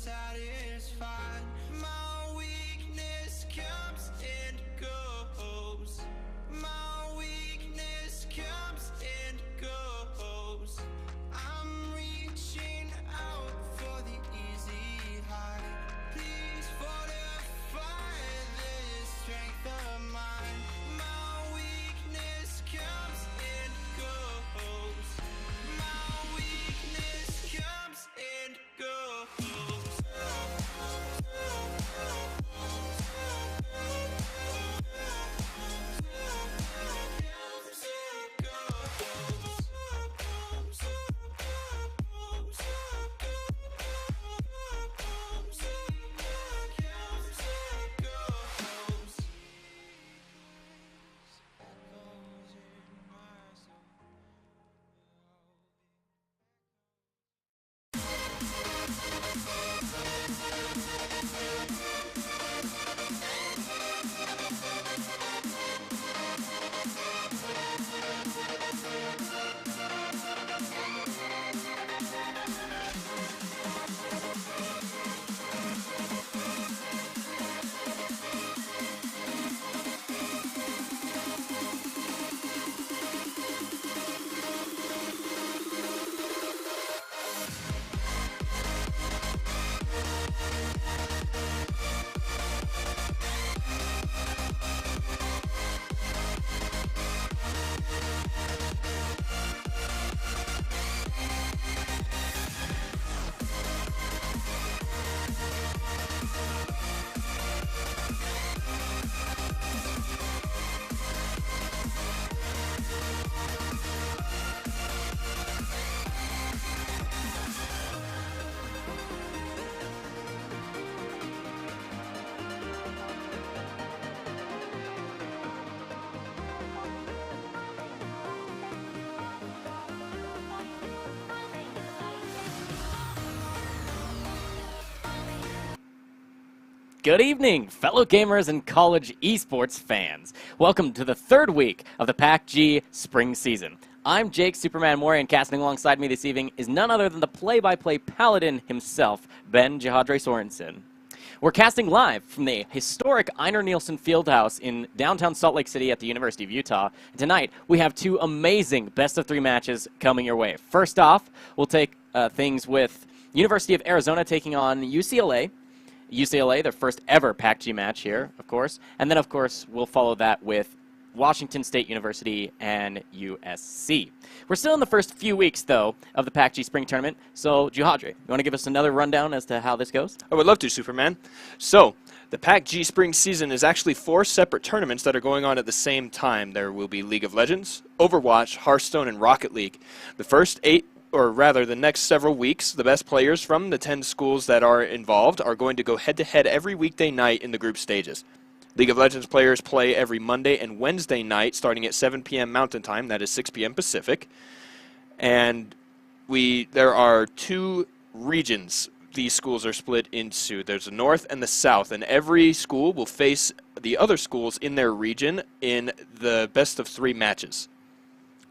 satisfied. My weakness comes and goes. My weakness comes and goes. I'm reaching out for the easy high. Please fortify this strength of mine. My weakness comes and goes. My weakness comes and goes. Good evening, fellow gamers and college esports fans. Welcome to the third week of the PACG spring season. I'm Jake Superman Mori, and casting alongside me this evening is none other than the play-by-play paladin himself, Ben Jihadre Sorensen. We're casting live from the historic Einar Nielsen Fieldhouse in downtown Salt Lake City at the University of Utah. And tonight, we have two amazing best-of-3 matches coming your way. First off, we'll take things with University of Arizona taking on UCLA. UCLA, their first ever PACG match here, of course. And then, of course, we'll follow that with Washington State University and USC. We're still in the first few weeks, though, of the PACG Spring Tournament. So, Jihadre, you want to give us another rundown as to how this goes? I would love to, Superman. So, the PACG Spring season is actually 4 separate tournaments that are going on at the same time. There will be League of Legends, Overwatch, Hearthstone, and Rocket League. The next several weeks, the best players from the 10 schools that are involved are going to go head-to-head every weekday night in the group stages. League of Legends players play every Monday and Wednesday night starting at 7 p.m. Mountain Time, that is 6 p.m. Pacific. And there are 2 regions these schools are split into. There's the North and the South, and every school will face the other schools in their region in the best-of-3 matches.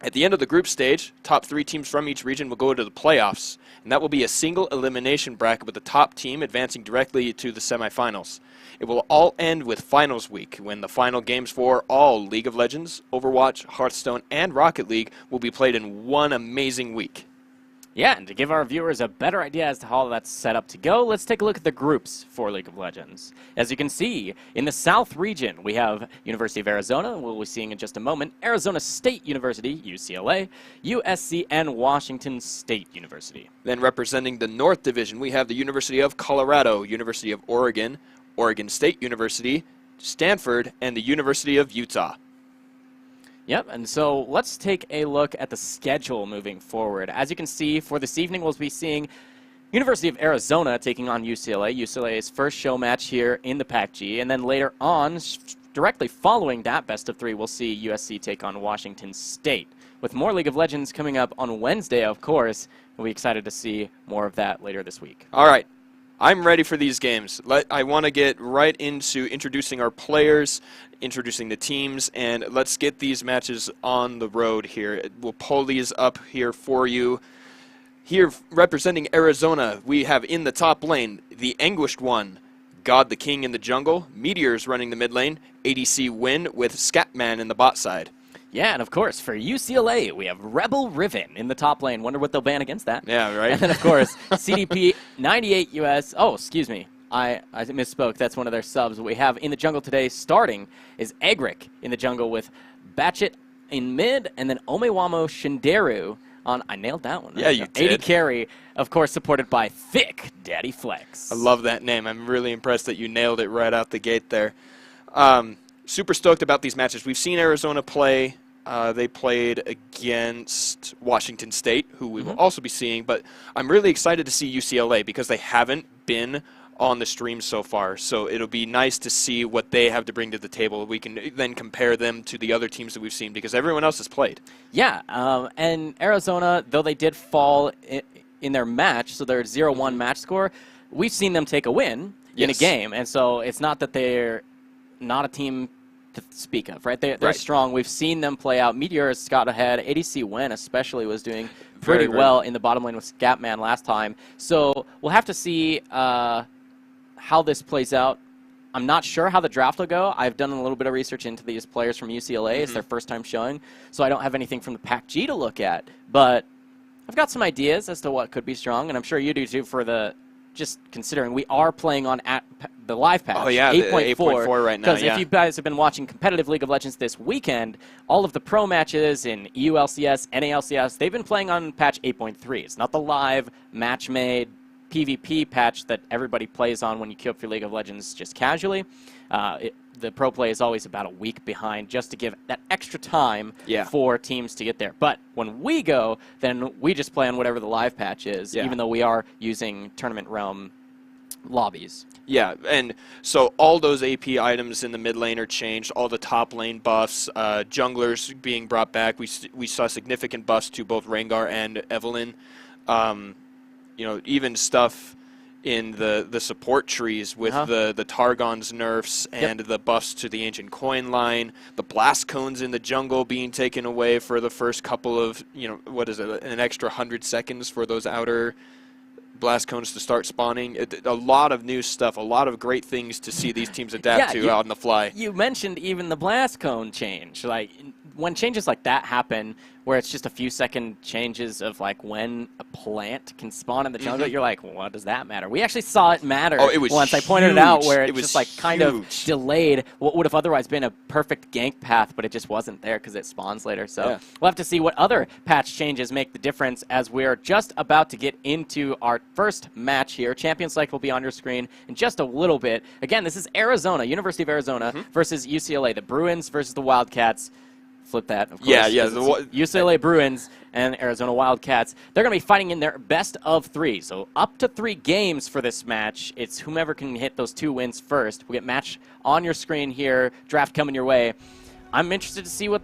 At the end of the group stage, top 3 teams from each region will go to the playoffs, and that will be a single elimination bracket with the top team advancing directly to the semifinals. It will all end with finals week, when the final games for all League of Legends, Overwatch, Hearthstone, and Rocket League will be played in one amazing week. Yeah, and to give our viewers a better idea as to how that's set up to go, let's take a look at the groups for League of Legends. As you can see, in the South region, we have University of Arizona, we'll be seeing in just a moment, Arizona State University, UCLA, USC, and Washington State University. Then representing the North Division, we have the University of Colorado, University of Oregon, Oregon State University, Stanford, and the University of Utah. Yep, and so let's take a look at the schedule moving forward. As you can see, for this evening, we'll be seeing University of Arizona taking on UCLA. UCLA's first show match here in the PACG, and then later on, directly following that best-of-3, we'll see USC take on Washington State. With more League of Legends coming up on Wednesday, of course, we'll be excited to see more of that later this week. All right. I'm ready for these games. I want to get right into introducing our players, introducing the teams, and let's get these matches on the road here. We'll pull these up here for you. Here representing Arizona, we have in the top lane, the Anguished One, God the King in the jungle, Meteors running the mid lane, ADC Win with Scatman in the bot side. Yeah, and of course, for UCLA, we have Rebel Riven in the top lane. Wonder what they'll ban against that. Yeah, right. And then, of course, CDP 98 US. Oh, excuse me. I misspoke. That's one of their subs. What we have in the jungle today starting is Egric in the jungle with Batchet in mid, and then Omewamo Shinderu on, I nailed that one. Yeah, you did. 80 carry, of course, supported by Thick Daddy Flex. I love that name. I'm really impressed that you nailed it right out the gate there. Super stoked about these matches. We've seen Arizona play. They played against Washington State, who we will also be seeing. But I'm really excited to see UCLA because they haven't been on the stream so far. So it'll be nice to see what they have to bring to the table. We can then compare them to the other teams that we've seen because everyone else has played. Yeah, and Arizona, though they did fall in their match, so their 0-1 match score, we've seen them take a win in a game. And so it's not that they're not a team to speak of, right? They're strong. We've seen them play out. Meteors got ahead. ADC Wen especially was doing pretty well in the bottom lane with Scatman last time. So we'll have to see how this plays out. I'm not sure how the draft will go. I've done a little bit of research into these players from UCLA. It's their first time showing, so I don't have anything from the PACG to look at. But I've got some ideas as to what could be strong, and I'm sure you do too for the just considering we are playing on the live patch. Oh, yeah, 8.4 right now, because if you guys have been watching competitive League of Legends this weekend, all of the pro matches in EULCS, NALCS, they've been playing on patch 8.3. It's not the live match-made PvP patch that everybody plays on when you queue up for League of Legends just casually. The pro play is always about a week behind just to give that extra time for teams to get there. But when we go, then we just play on whatever the live patch is, even though we are using Tournament Realm lobbies. Yeah, and so all those AP items in the mid lane are changed, all the top lane buffs, junglers being brought back. We saw significant buffs to both Rengar and Evelynn. You know, even stuff in the support trees with the Targon's nerfs and the buffs to the Ancient Coin line, the blast cones in the jungle being taken away for the first couple of, you know, what is it, an extra 100 seconds for those outer blast cones to start spawning. A lot of new stuff, a lot of great things to see these teams adapt to out on the fly. You mentioned even the blast cone change. Like, when changes like that happen, where it's just a few second changes of like when a plant can spawn in the jungle, you're like, well, what does that matter? We actually saw it matter once. I pointed it out where it just like kind of delayed what would have otherwise been a perfect gank path, but it just wasn't there because it spawns later. So we'll have to see what other patch changes make the difference as we're just about to get into our first match here. Champion Select will be on your screen in just a little bit. Again, this is Arizona, University of Arizona versus UCLA, the Bruins versus the Wildcats. Flip that, of course. Yeah. UCLA Bruins and Arizona Wildcats. They're going to be fighting in their best of 3. So up to 3 games for this match. It's whomever can hit those 2 wins first. We'll get match on your screen here. Draft coming your way. I'm interested to see what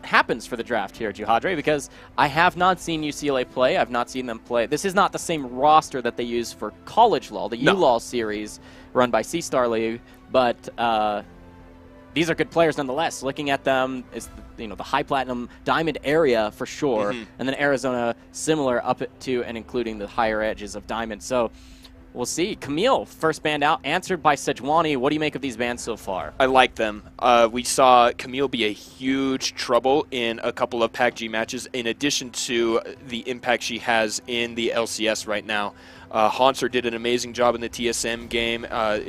happens for the draft here, Jihadre, because I have not seen UCLA play. I've not seen them play. This is not the same roster that they use for College LoL, the ULoL series run by C-Star League, but these are good players nonetheless. Looking at them is the high platinum diamond area for sure, and then Arizona similar up to and including the higher edges of diamond. So we'll see. Camille, first band out, answered by Sejuani. What do you make of these bans so far? I like them. We saw Camille be a huge trouble in a couple of PACG matches, in addition to the impact she has in the LCS right now. Haunter did an amazing job in the TSM game.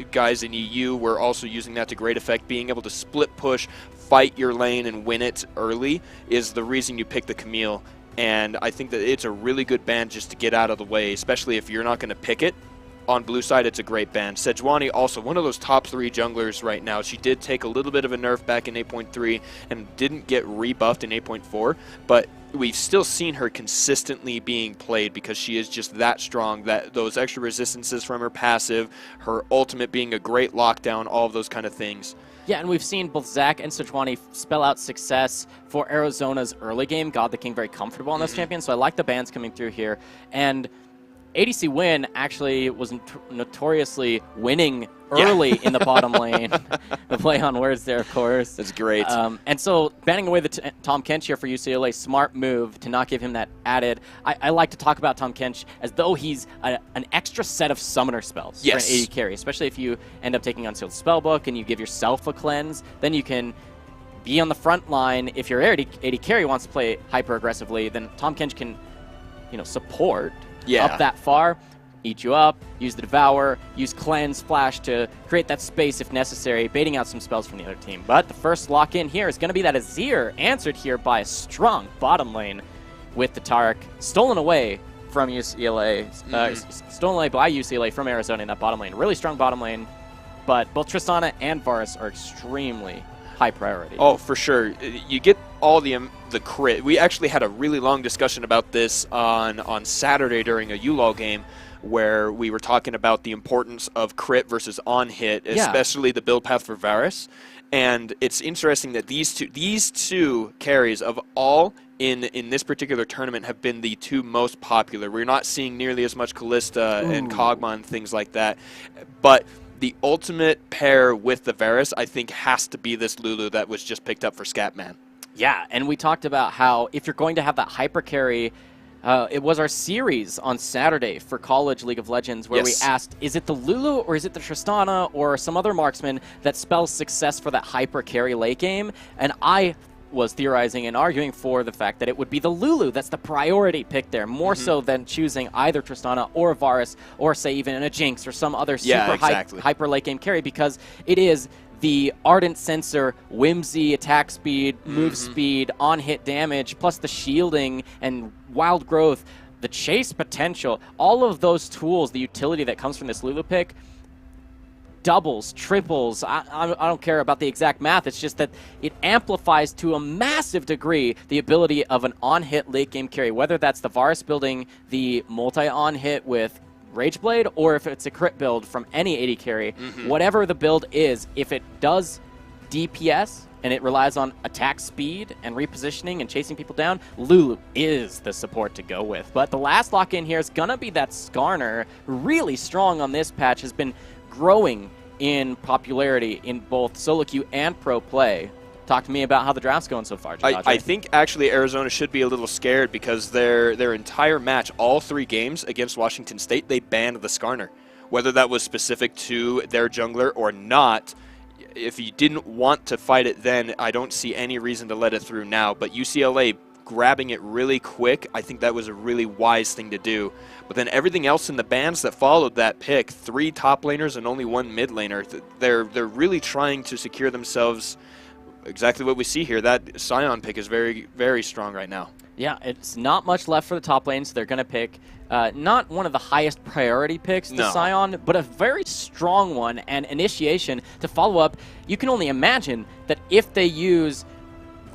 Guys in EU were also using that to great effect. Being able to split push, fight your lane, and win it early is the reason you pick the Camille. And I think that it's a really good ban just to get out of the way, especially if you're not going to pick it. On blue side, it's a great ban. Sejuani also one of those top 3 junglers right now. She did take a little bit of a nerf back in 8.3 and didn't get rebuffed in 8.4, but we've still seen her consistently being played because she is just that strong, that those extra resistances from her passive, her ultimate being a great lockdown, all of those kind of things. Yeah, and we've seen both Zach and Sejuani spell out success for Arizona's early game. God the King very comfortable on this champion, so I like the bans coming through here. And ADC Win actually was notoriously winning early in the bottom lane. The play on words there, of course. That's great. And so banning away the Tom Kench here for UCLA, smart move to not give him that added. I like to talk about Tom Kench as though he's an extra set of summoner spells for an AD carry, especially if you end up taking Unsealed Spellbook and you give yourself a cleanse, then you can be on the front line. If your AD carry wants to play hyper aggressively, then Tom Kench can, support up that far, eat you up, use the Devour, use Cleanse, Flash to create that space if necessary, baiting out some spells from the other team. But the first lock-in here is going to be that Azir, answered here by a strong bottom lane with the Taric, stolen away from UCLA, stolen away by UCLA from Arizona in that bottom lane. Really strong bottom lane, but both Tristana and Varus are extremely high priority. Oh, for sure. You get all the crit. We actually had a really long discussion about this on Saturday during a ULOL game, where we were talking about the importance of crit versus on-hit, especially the build path for Varus. And it's interesting that these two carries of all in this particular tournament have been the two most popular. We're not seeing nearly as much Callista and Kog'Maw and things like that. But the ultimate pair with the Varus, I think, has to be this Lulu that was just picked up for Scatman. Yeah, and we talked about how if you're going to have that hyper carry, it was our series on Saturday for College League of Legends where we asked, is it the Lulu or is it the Tristana or some other marksman that spells success for that hyper carry late game? And I was theorizing and arguing for the fact that it would be the Lulu that's the priority pick there, more so than choosing either Tristana or Varus or, say, even a Jinx or some other super hyper late game carry, because it is the Ardent Sensor, Whimsy, attack speed, move speed, on-hit damage, plus the shielding and wild growth, the chase potential, all of those tools, the utility that comes from this Lulu pick, doubles, triples, I don't care about the exact math, it's just that it amplifies to a massive degree the ability of an on-hit late game carry, whether that's the Varus building the multi-on hit with Rageblade, or if it's a crit build from any AD carry, whatever the build is, if it does DPS and it relies on attack speed and repositioning and chasing people down, Lulu is the support to go with. But the last lock-in here is going to be that Skarner, really strong on this patch, has been growing in popularity in both solo queue and pro play. Talk to me about how the draft's going so far, Jagache. I think actually Arizona should be a little scared because their entire match, all 3 games against Washington State, they banned the Skarner. Whether that was specific to their jungler or not, if you didn't want to fight it then, I don't see any reason to let it through now. But UCLA grabbing it really quick, I think that was a really wise thing to do. But then everything else in the bans that followed that pick, 3 top laners and only 1 mid laner, they're really trying to secure themselves exactly what we see here. That Sion pick is very, very strong right now. Yeah, it's not much left for the top lane, so they're going to pick not one of the highest priority picks to Sion, but a very strong one, and Initiation to follow up. You can only imagine that if they use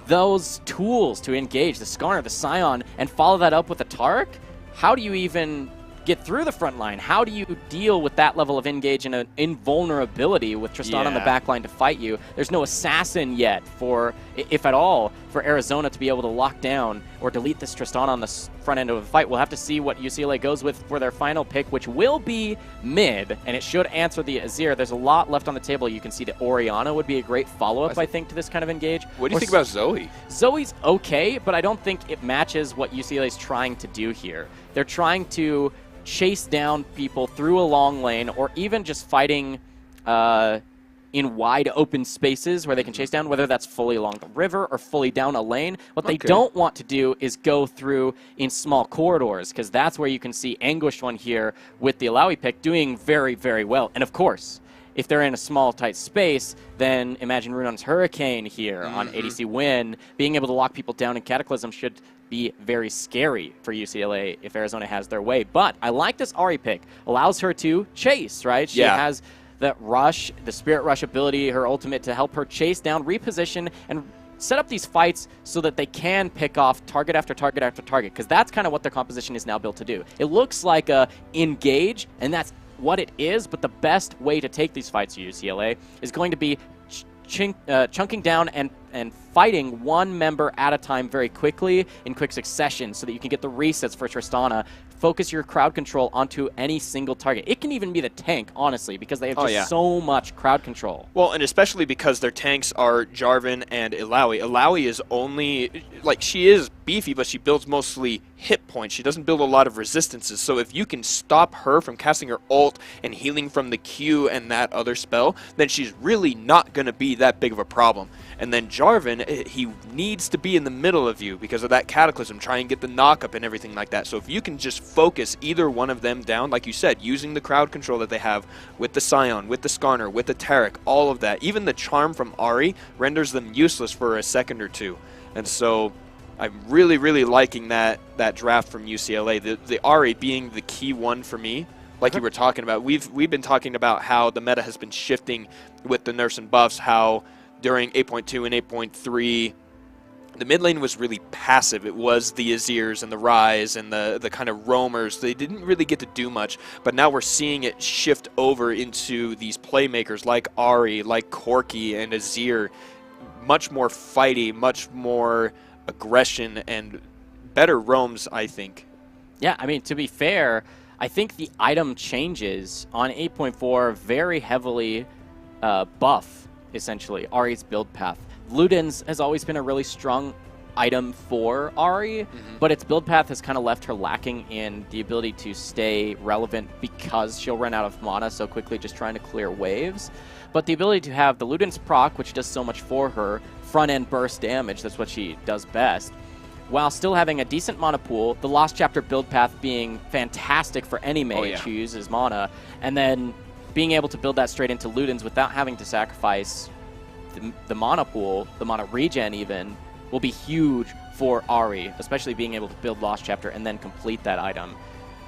those tools to engage the Skarner, the Sion, and follow that up with a Taric, how do you even get through the front line? How do you deal with that level of engage and an invulnerability with Tristana on the back line to fight you? There's no assassin yet for, if at all, for Arizona to be able to lock down or delete this Tristana on the front end of a fight. We'll have to see what UCLA goes with for their final pick, which will be mid, and it should answer the Azir. There's a lot left on the table. You can see that Orianna would be a great follow-up, I think, to this kind of engage. What do you think about Zoe? Zoe's okay, but I don't think it matches what UCLA is trying to do here. They're trying to chase down people through a long lane, or even just fighting in wide open spaces where they can chase down, whether that's fully along the river or fully down a lane. What they don't want to do is go through in small corridors, because that's where you can see Anguished One here with the Alawi pick doing very, very well. And of course, if they're in a small, tight space, then imagine Runon's Hurricane here on ADC Win. Being able to lock people down in Cataclysm should be very scary for UCLA if Arizona has their way. But I like this Ahri pick. Allows her to chase, right? She has that rush, the Spirit Rush ability, her ultimate to help her chase down, reposition, and set up these fights so that they can pick off target after target after target, because that's kind of what their composition is now built to do. It looks like a engage, and that's what it is, but the best way to take these fights to UCLA is going to be chunking down and fighting one member at a time very quickly in quick succession so that you can get the resets for Tristana focus your crowd control onto any single target. It can even be the tank, honestly, because they have just so much crowd control. Well, and especially because their tanks are Jarvan and Illaoi. Illaoi is only, like, she is beefy, but she builds mostly hit points. She doesn't build a lot of resistances. So if you can stop her from casting her ult and healing from the Q and that other spell, then she's really not going to be that big of a problem. And then Jarvan, he needs to be in the middle of you because of that Cataclysm, try and get the knock-up and everything like that. So if you can just focus either one of them down, like you said, using the crowd control that they have with the Scion, with the Skarner, with the Taric, all of that, even the Charm from Ahri renders them useless for a second or two. And so I'm really, really liking that draft from UCLA. The Ahri being the key one for me, like you were talking about. We've been talking about how the meta has been shifting with the nerfs and buffs, how during 8.2 and 8.3, the mid lane was really passive. It was the Azirs and the Ryze and the kind of roamers. They didn't really get to do much, but now we're seeing it shift over into these playmakers like Ahri, like Corki and Azir. Much more fighty, much more aggression, and better roams, I think. Yeah, I mean, to be fair, I think the item changes on 8.4 very heavily buff, essentially, Ahri's build path. Ludens has always been a really strong item for Ahri, but its build path has kind of left her lacking in the ability to stay relevant because she'll run out of mana so quickly just trying to clear waves. But the ability to have the Ludens proc, which does so much for her, front-end burst damage, that's what she does best, while still having a decent mana pool, the Lost Chapter build path being fantastic for any mage who uses mana, and then being able to build that straight into Ludens without having to sacrifice the mana pool, the mana regen even, will be huge for Ahri, especially being able to build Lost Chapter and then complete that item.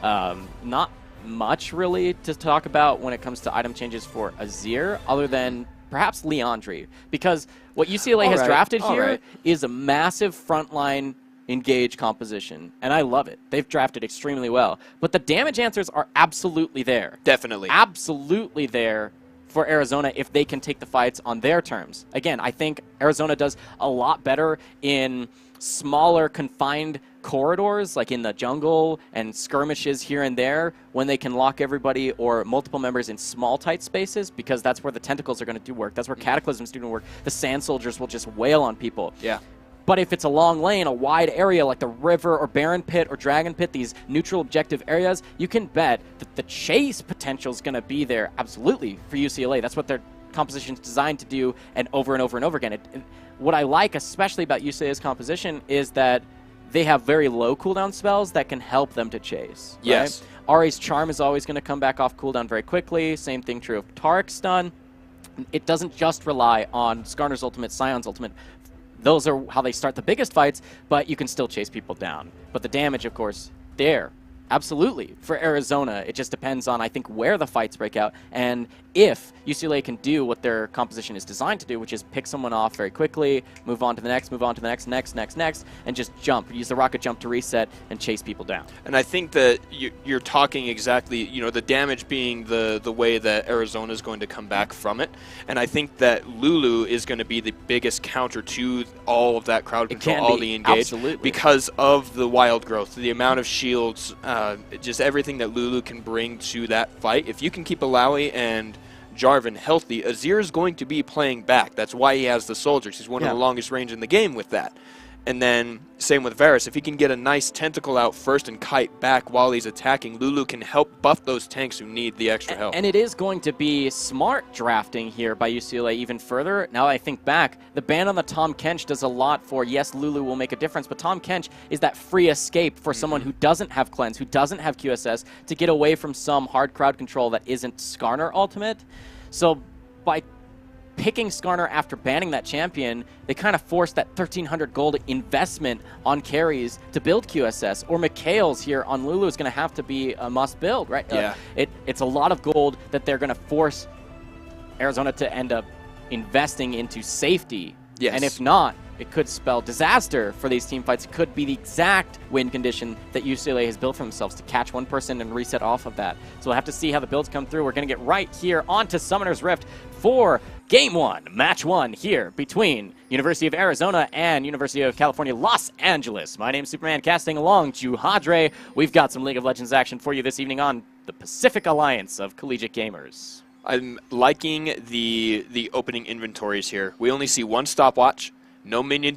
Not much really to talk about when it comes to item changes for Azir, other than perhaps Liandry, because what UCLA has drafted here is a massive frontline engage composition, and I love it. They've drafted extremely well, but the damage answers are absolutely there. Definitely. Absolutely there for Arizona if they can take the fights on their terms. Again, I think Arizona does a lot better in smaller, confined corridors, like in the jungle and skirmishes here and there, when they can lock everybody or multiple members in small, tight spaces, because that's where the tentacles are going to do work. That's where Cataclysms do work. The Sand Soldiers will just wail on people. Yeah. But if it's a long lane, a wide area like the River or Baron Pit or Dragon Pit, these neutral objective areas, you can bet that the chase potential is going to be there absolutely for UCLA. That's what their composition is designed to do, and over and over and over again. What I like especially about UCLA's composition is that they have very low cooldown spells that can help them to chase. Yes. Right? Ahri's Charm is always going to come back off cooldown very quickly. Same thing true of Taric's Stun. It doesn't just rely on Skarner's ultimate, Scion's ultimate. Those are how they start the biggest fights, but you can still chase people down. But the damage, of course, there. Absolutely. For Arizona, it just depends on, I think, where the fights break out and if UCLA can do what their composition is designed to do, which is pick someone off very quickly, move on to the next, move on to the next, next, and just jump. Use the rocket jump to reset and chase people down. And I think that you're talking exactly, the damage being the way that Arizona is going to come back from it. And I think that Lulu is going to be the biggest counter to all of that crowd control, all the engage. Absolutely. Because of the wild growth, the amount of shields, just everything that Lulu can bring to that fight. If you can keep Illaoi and Jarvan healthy, Azir is going to be playing back. That's why he has the soldiers. He's one of the longest range in the game with that. And then same with Varus. If he can get a nice tentacle out first and kite back while he's attacking, Lulu can help buff those tanks who need the extra help. And it is going to be smart drafting here by UCLA even further. Now I think back, the ban on the Tahm Kench does a lot for, yes, Lulu will make a difference, but Tahm Kench is that free escape for someone who doesn't have Cleanse, who doesn't have QSS, to get away from some hard crowd control that isn't Skarner ultimate. So by picking Skarner after banning that champion, they kind of forced that 1,300 gold investment on carries to build QSS. Or Mikhail's here on Lulu is going to have to be a must build, right? Yeah. It's a lot of gold that they're going to force Arizona to end up investing into safety. Yes. And if not, it could spell disaster for these team fights. It could be the exact win condition that UCLA has built for themselves to catch one person and reset off of that. So we'll have to see how the builds come through. We're going to get right here onto Summoner's Rift for Game 1, Match 1 here between University of Arizona and University of California, Los Angeles. My name's Superman, casting along Juhadre. We've got some League of Legends action for you this evening on the Pacific Alliance of Collegiate Gamers. I'm liking the opening inventories here. We only see one stopwatch, no minion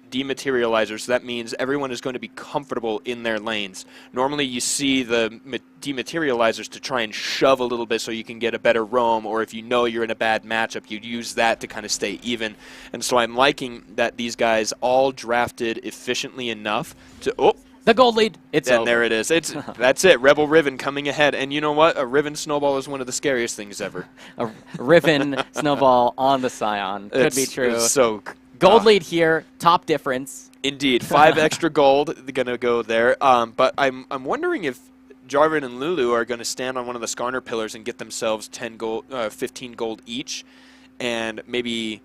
dematerializers. That means everyone is going to be comfortable in their lanes. Normally you see the dematerializers to try and shove a little bit so you can get a better roam, or if you know you're in a bad matchup, you'd use that to kind of stay even. And so I'm liking that these guys all drafted efficiently enough to... Oh! The gold lead. It's over. And there it is. That's it. Rebel Riven coming ahead. And you know what? A Riven snowball is one of the scariest things ever. A Riven snowball on the Scion. Could be true. It's so... Gold lead here. Top difference. Indeed. 5 extra gold going to go there. But I'm wondering if Jarvan and Lulu are going to stand on one of the Skarner pillars and get themselves 15 gold each and maybe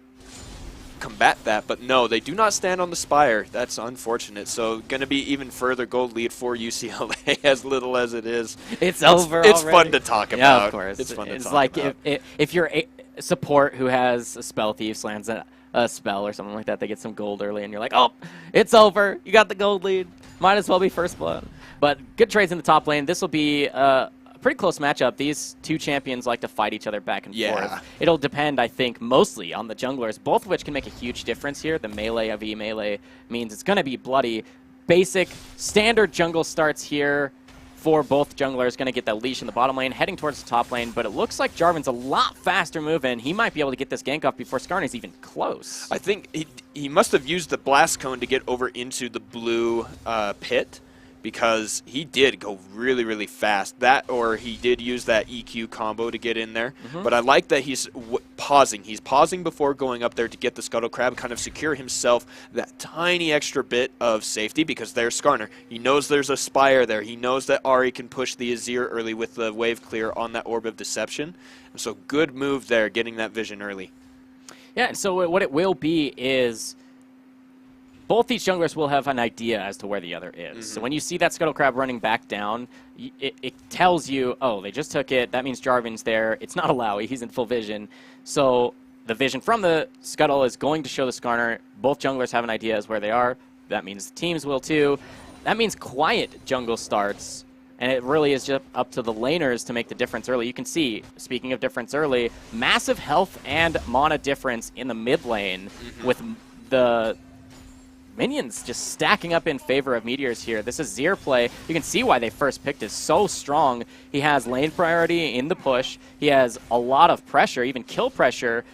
combat that. But no, they do not stand on the Spire. That's unfortunate. So going to be even further gold lead for UCLA, as little as it is. It's over It's already. fun to talk about. Yeah, of course. It's fun to talk like about. if you're a support who has a spell thief lands a spell or something like that, they get some gold early, and you're like, oh, it's over. You got the gold lead. Might as well be first blood. But good trades in the top lane. This will be a pretty close matchup. These two champions like to fight each other back and forth. It'll depend, I think, mostly on the junglers, both of which can make a huge difference here. The melee v melee means it's going to be bloody. Basic, standard jungle starts here for both junglers. Going to get that leash in the bottom lane, heading towards the top lane, but it looks like Jarvan's a lot faster moving. He might be able to get this gank off before Skarner's even close. I think he must have used the blast cone to get over into the blue pit, because he did go really, really fast. That, or he did use that EQ combo to get in there. But I like that he's pausing. He's pausing before going up there to get the Scuttle Crab, kind of secure himself that tiny extra bit of safety, because there's Skarner. He knows there's a Spire there. He knows that Ahri can push the Azir early with the wave clear on that Orb of Deception. And so good move there, getting that vision early. Yeah, and so what it will be is both these junglers will have an idea as to where the other is. So when you see that Scuttle Crab running back down, it tells you, oh, they just took it. That means Jarvan's there. It's not a Lowy. He's in full vision. So the vision from the Scuttle is going to show the Skarner. Both junglers have an idea as where they are. That means the teams will too. That means quiet jungle starts. And it really is just up to the laners to make the difference early. You can see, speaking of difference early, massive health and mana difference in the mid lane with the minions just stacking up in favor of Meteors here. This is Azir play. You can see why they first picked is so strong. He has lane priority in the push. He has a lot of pressure, even kill pressure.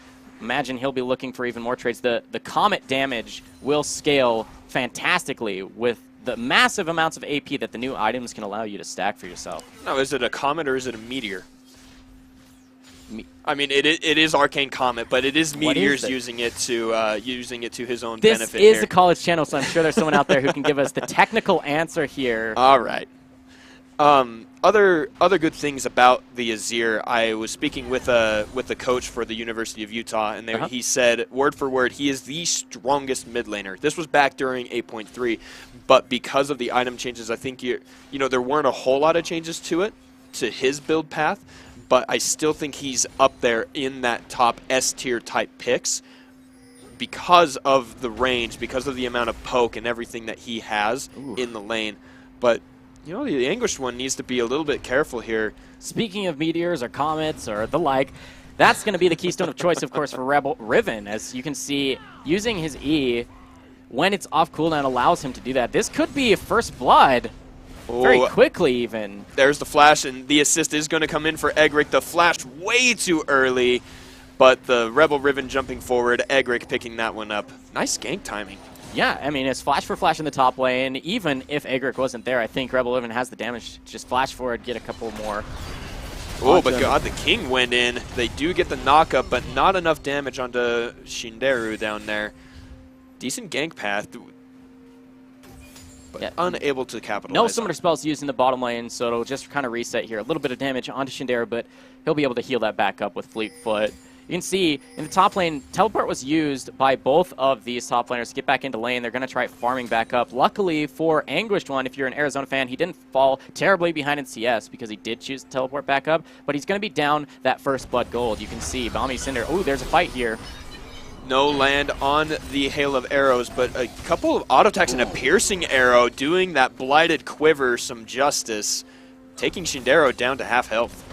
Imagine he'll be looking for even more trades. The Comet damage will scale fantastically with the massive amounts of AP that the new items can allow you to stack for yourself. No, is it a Comet or is it a Meteor? I mean, it is Arcane Comet, but it is Meteors using it to his own benefit. This is a college channel, so I'm sure there's someone out there who can give us the technical answer here. All right. Other good things about the Azir. I was speaking with a coach for the University of Utah, and he said, word for word, he is the strongest mid laner. This was back during 8.3, but because of the item changes, I think there weren't a whole lot of changes to his build path. But I still think he's up there in that top S-tier type picks because of the range, because of the amount of poke and everything that he has in the lane. But, the Anguished one needs to be a little bit careful here. Speaking of Meteors or Comets or the like, that's going to be the keystone of choice, of course, for Riven. As you can see, using his E, when it's off cooldown, allows him to do that. This could be a first blood. Very quickly, even. There's the flash, and the assist is going to come in for Egric. The flash way too early, but the Rebel Riven jumping forward, Egric picking that one up. Nice gank timing. Yeah, I mean, it's flash for flash in the top lane. Even if Egric wasn't there, I think Rebel Riven has the damage to just flash forward, get a couple more. Oh, but God, the King went in. They do get the knockup, but not enough damage onto Shinderu down there. Decent gank path. But unable to capitalize. No summoner spells used in the bottom lane, so it'll just kind of reset here. A little bit of damage onto Shinderu, but he'll be able to heal that back up with Fleet Foot. You can see in the top lane, teleport was used by both of these top laners to get back into lane. They're going to try farming back up. Luckily for Anguished One, if you're an Arizona fan, he didn't fall terribly behind in CS because he did choose to teleport back up, but he's going to be down that first blood gold. You can see Balmy Cinder. Oh, there's a fight here. No land on the hail of arrows, but a couple of auto attacks and a piercing arrow doing that blighted quiver some justice, taking Shindero down to half health.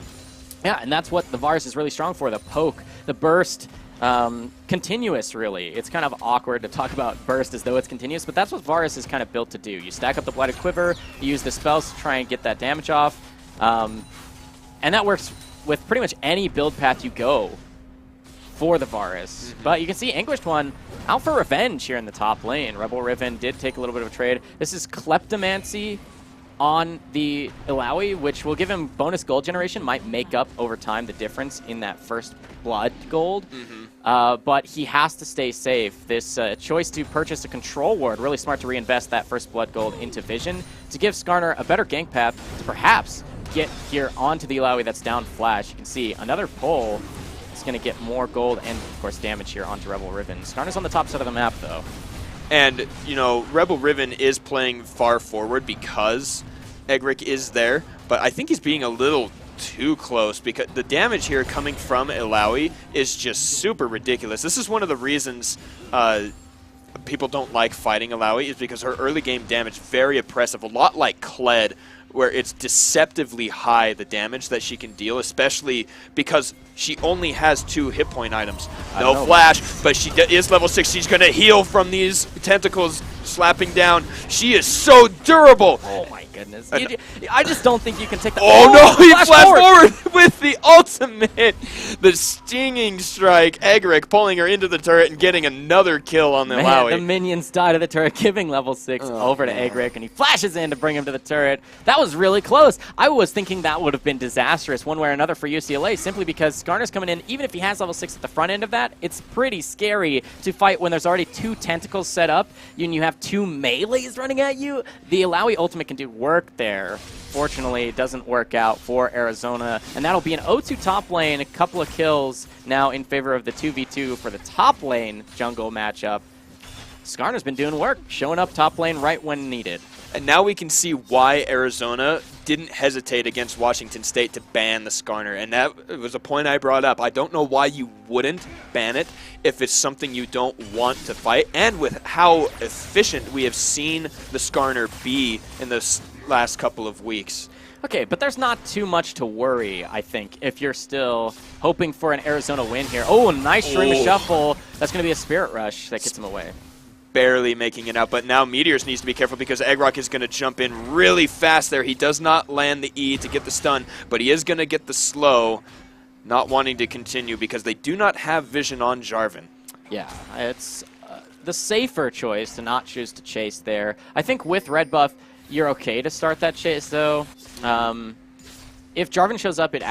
Yeah, and that's what the Varus is really strong for, the poke, the burst, continuous, really. It's kind of awkward to talk about burst as though it's continuous, but that's what Varus is kind of built to do. You stack up the Blighted Quiver, you use the spells to try and get that damage off, and that works with pretty much any build path you go for the Varus. But you can see Anguished One out for revenge here in the top lane. Rebel Riven did take a little bit of a trade. This is Kleptomancy on the Illaoi, which will give him bonus gold generation, might make up over time the difference in that first blood gold. But he has to stay safe. This choice to purchase a control ward, really smart to reinvest that first blood gold into vision to give Skarner a better gank path to perhaps get here onto the Illaoi that's down flash. You can see another pull. It's going to get more gold and, of course, damage here onto Rebel Riven. Skarner's on the top side of the map, though. And, you know, Rebel Riven is playing far forward because Egric is there, but I think he's being a little too close because the damage here coming from Illaoi is just super ridiculous. This is one of the reasons people don't like fighting Illaoi, is because her early game damage very oppressive, a lot like Kled, where it's deceptively high, the damage that she can deal, especially because she only has 2 hit point items. No flash, but she is level 6. She's going to heal from these tentacles slapping down. She is so durable. Oh my goodness. I just don't think you can take the— Oh no, he flashed forward with the ultimate. The stinging strike. Egric pulling her into the turret and getting another kill on the Illaoi. The minions died to the turret, giving level 6 over to Egric, and he flashes in to bring him to the turret. That was really close. I was thinking that would have been disastrous one way or another for UCLA, simply because Skarner's coming in. Even if he has level 6 at the front end of that, it's pretty scary to fight when there's already 2 tentacles set up and you have 2 melees running at you. The Illaoi ultimate can do work there. Fortunately, it doesn't work out for Arizona, and that'll be an 0-2 top lane, a couple of kills now in favor of the 2v2 for the top lane jungle matchup. Skarner's been doing work, showing up top lane right when needed. And now we can see why Arizona didn't hesitate against Washington State to ban the Skarner. And that was a point I brought up. I don't know why you wouldn't ban it if it's something you don't want to fight. And with how efficient we have seen the Skarner be in the last couple of weeks. Okay, but there's not too much to worry, I think, if you're still hoping for an Arizona win here. Oh, a nice Shurima Shuffle. That's going to be a Spirit Rush that gets him away. Barely making it out, but now Meteors needs to be careful because Eggrock is going to jump in really fast there. He does not land the E to get the stun, but he is going to get the slow, not wanting to continue because they do not have vision on Jarvan. Yeah, it's the safer choice to not choose to chase there. I think with red buff, you're okay to start that chase, though. If Jarvan shows up, it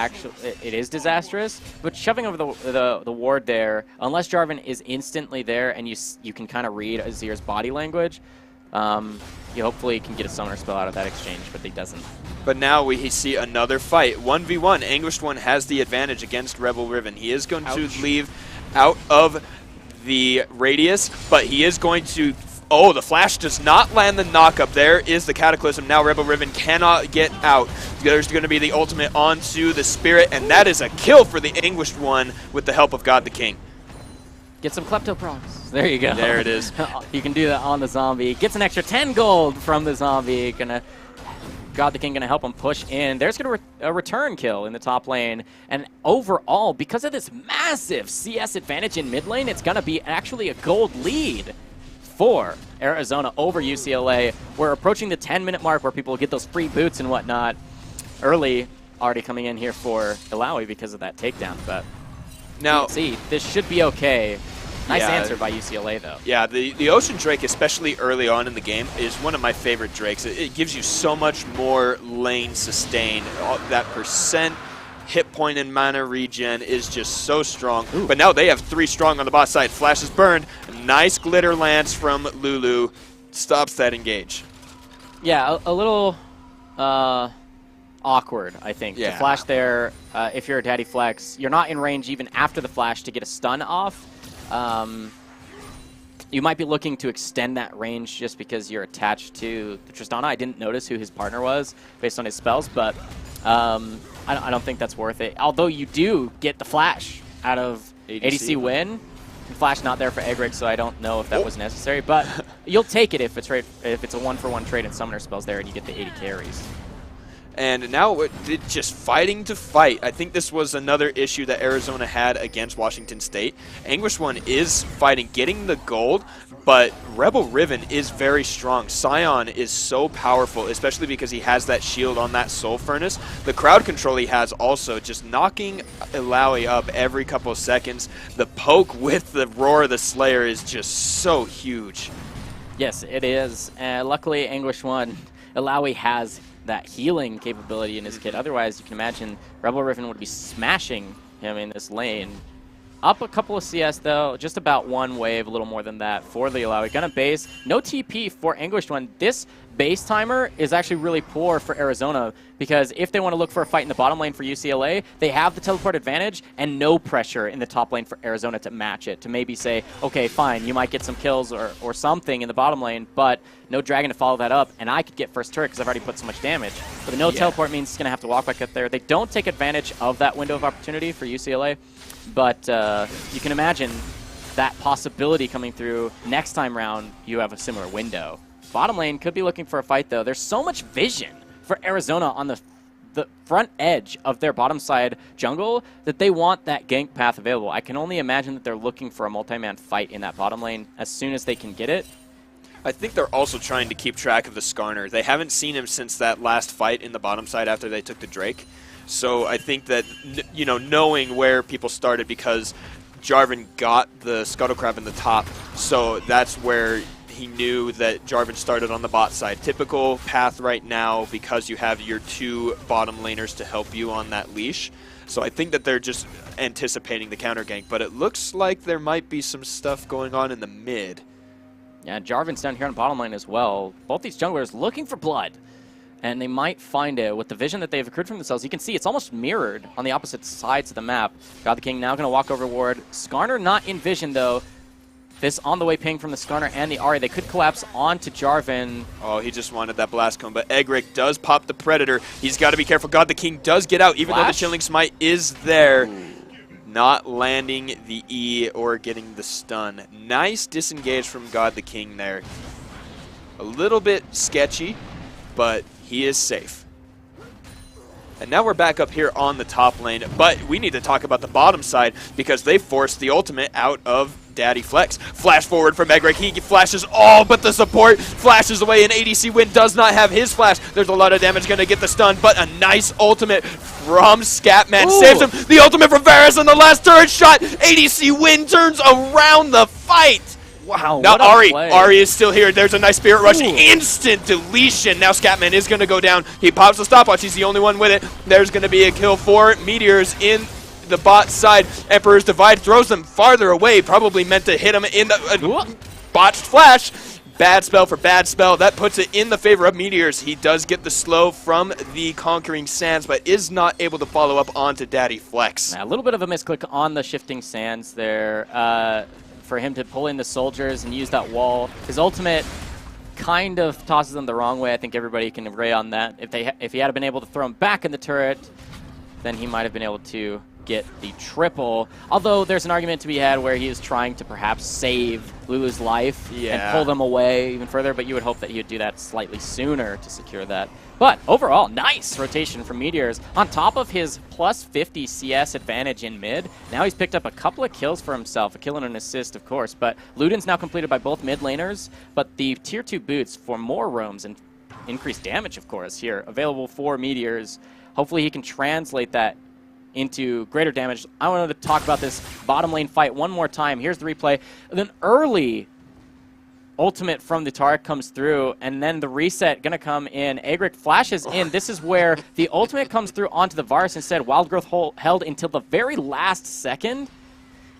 is disastrous. But shoving over the ward there, unless Jarvan is instantly there and you can kind of read Azir's body language, you hopefully can get a summoner spell out of that exchange, but he doesn't. But now we see another fight. 1v1. Anguished One has the advantage against Rebel Riven. He is going to leave out of the radius, but he is going to... Oh, the flash does not land the knock-up. There is the Cataclysm. Now Rebel Riven cannot get out. There's going to be the ultimate onto the Spirit, and that is a kill for the Anguished One with the help of God the King. Get some Klepto procs. There you go. There it is. You can do that on the zombie. Gets an extra 10 gold from the zombie. God the King going to help him push in. There's going to a return kill in the top lane. And overall, because of this massive CS advantage in mid lane, it's going to be actually a gold lead for Arizona over UCLA. We're approaching the 10-minute mark where people get those free boots and whatnot. Early already coming in here for Illaoi because of that takedown. But now, you can see, this should be okay. Nice answer by UCLA, though. Yeah, the Ocean Drake, especially early on in the game, is one of my favorite Drakes. It gives you so much more lane sustain. That percent hit point and mana regen is just so strong. Ooh. But now they have 3 strong on the bot side. Flash is burned. Nice glitter lance from Lulu. Stops that engage. Yeah, a little awkward, I think, to flash there. If you're a Daddy Flex, you're not in range even after the flash to get a stun off. You might be looking to extend that range just because you're attached to the Tristana. I didn't notice who his partner was based on his spells, but I don't think that's worth it. Although you do get the flash out of ADC win. Flash not there for Egric, so I don't know if that was necessary, but you'll take it if it's a 1-for-1 trade and summoner spells there and you get the 80 carries. And now it's just fighting to fight. I think this was another issue that Arizona had against Washington State. Anguish One is fighting, getting the gold, but Rebel Riven is very strong. Scion is so powerful, especially because he has that shield on that Soul Furnace. The crowd control he has also, just knocking Illaoi up every couple of seconds. The poke with the Roar of the Slayer is just so huge. Yes, it is. Luckily, Anguish One, Illaoi has that healing capability in his kit. Otherwise, you can imagine Rebel Riven would be smashing him in this lane. Up a couple of CS, though. Just about one wave, a little more than that for the Illaoi. Gonna base. No TP for Anguished One. This base timer is actually really poor for Arizona because if they want to look for a fight in the bottom lane for UCLA, they have the teleport advantage and no pressure in the top lane for Arizona to match it. To maybe say, okay, fine, you might get some kills or something in the bottom lane, but no dragon to follow that up, and I could get first turret because I've already put so much damage. But the no teleport means it's going to have to walk back up there. They don't take advantage of that window of opportunity for UCLA, but you can imagine that possibility coming through next time round. You have a similar window. Bottom lane could be looking for a fight, though. There's so much vision for Arizona on the front edge of their bottom side jungle that they want that gank path available. I can only imagine that they're looking for a multi-man fight in that bottom lane as soon as they can get it. I think they're also trying to keep track of the Skarner. They haven't seen him since that last fight in the bottom side after they took the Drake. So I think that, knowing where people started, because Jarvan got the Scuttle Crab in the top, so that's where he knew that Jarvan started on the bot side. Typical path right now because you have your two bottom laners to help you on that leash. So I think that they're just anticipating the counter gank, but it looks like there might be some stuff going on in the mid. Yeah, Jarvan's down here on bottom lane as well. Both these junglers looking for blood, and they might find it with the vision that they've accrued from themselves. You can see it's almost mirrored on the opposite sides of the map. God the King now going to walk over ward. Skarner not in vision, though. This on the way ping from the Skarner and the Ahri. They could collapse onto Jarvan. Oh, he just wanted that blast cone, but Egric does pop the Predator. He's got to be careful. God the King does get out, even though the Chilling Smite is there. Ooh. Not landing the E or getting the stun. Nice disengage from God the King there. A little bit sketchy, but he is safe. And now we're back up here on the top lane, but we need to talk about the bottom side because they forced the ultimate out of Daddy Flex. Flash forward from Egric. He flashes all but the support. Flashes away, and ADC Win does not have his flash. There's a lot of damage going to get the stun, but a nice ultimate from Scatman saves him. The ultimate from Varus on the last turret shot. ADC Win turns around the fight. Wow, now Ahri is still here. There's a nice Spirit Rush. Instant deletion. Now Scatman is going to go down. He pops the stopwatch. He's the only one with it. There's going to be a kill for Meteors in the bot side. Emperor's Divide throws them farther away. Probably meant to hit him in the botched flash. Bad spell for bad spell. That puts it in the favor of Meteors. He does get the slow from the Conquering Sands, but is not able to follow up onto Daddy Flex. A little bit of a misclick on the Shifting Sands there. For him to pull in the soldiers and use that wall. His ultimate kind of tosses them the wrong way. I think everybody can agree on that. If he had been able to throw him back in the turret, then he might have been able to get the triple. Although there's an argument to be had where he is trying to perhaps save Lulu's life and pull them away even further, but you would hope that he would do that slightly sooner to secure that. But overall, nice rotation from Meteors. On top of his plus 50 CS advantage in mid, now he's picked up a couple of kills for himself, a kill and an assist, of course. But Luden's now completed by both mid laners, but the tier 2 boots for more roams and increased damage, of course, here, available for Meteors. Hopefully he can translate that into greater damage. I wanted to talk about this bottom lane fight one more time. Here's the replay. Then early ultimate from the Taric comes through, and then the reset gonna come in. Egric flashes in. This is where the ultimate comes through onto the Varus instead. Wild Growth held until the very last second.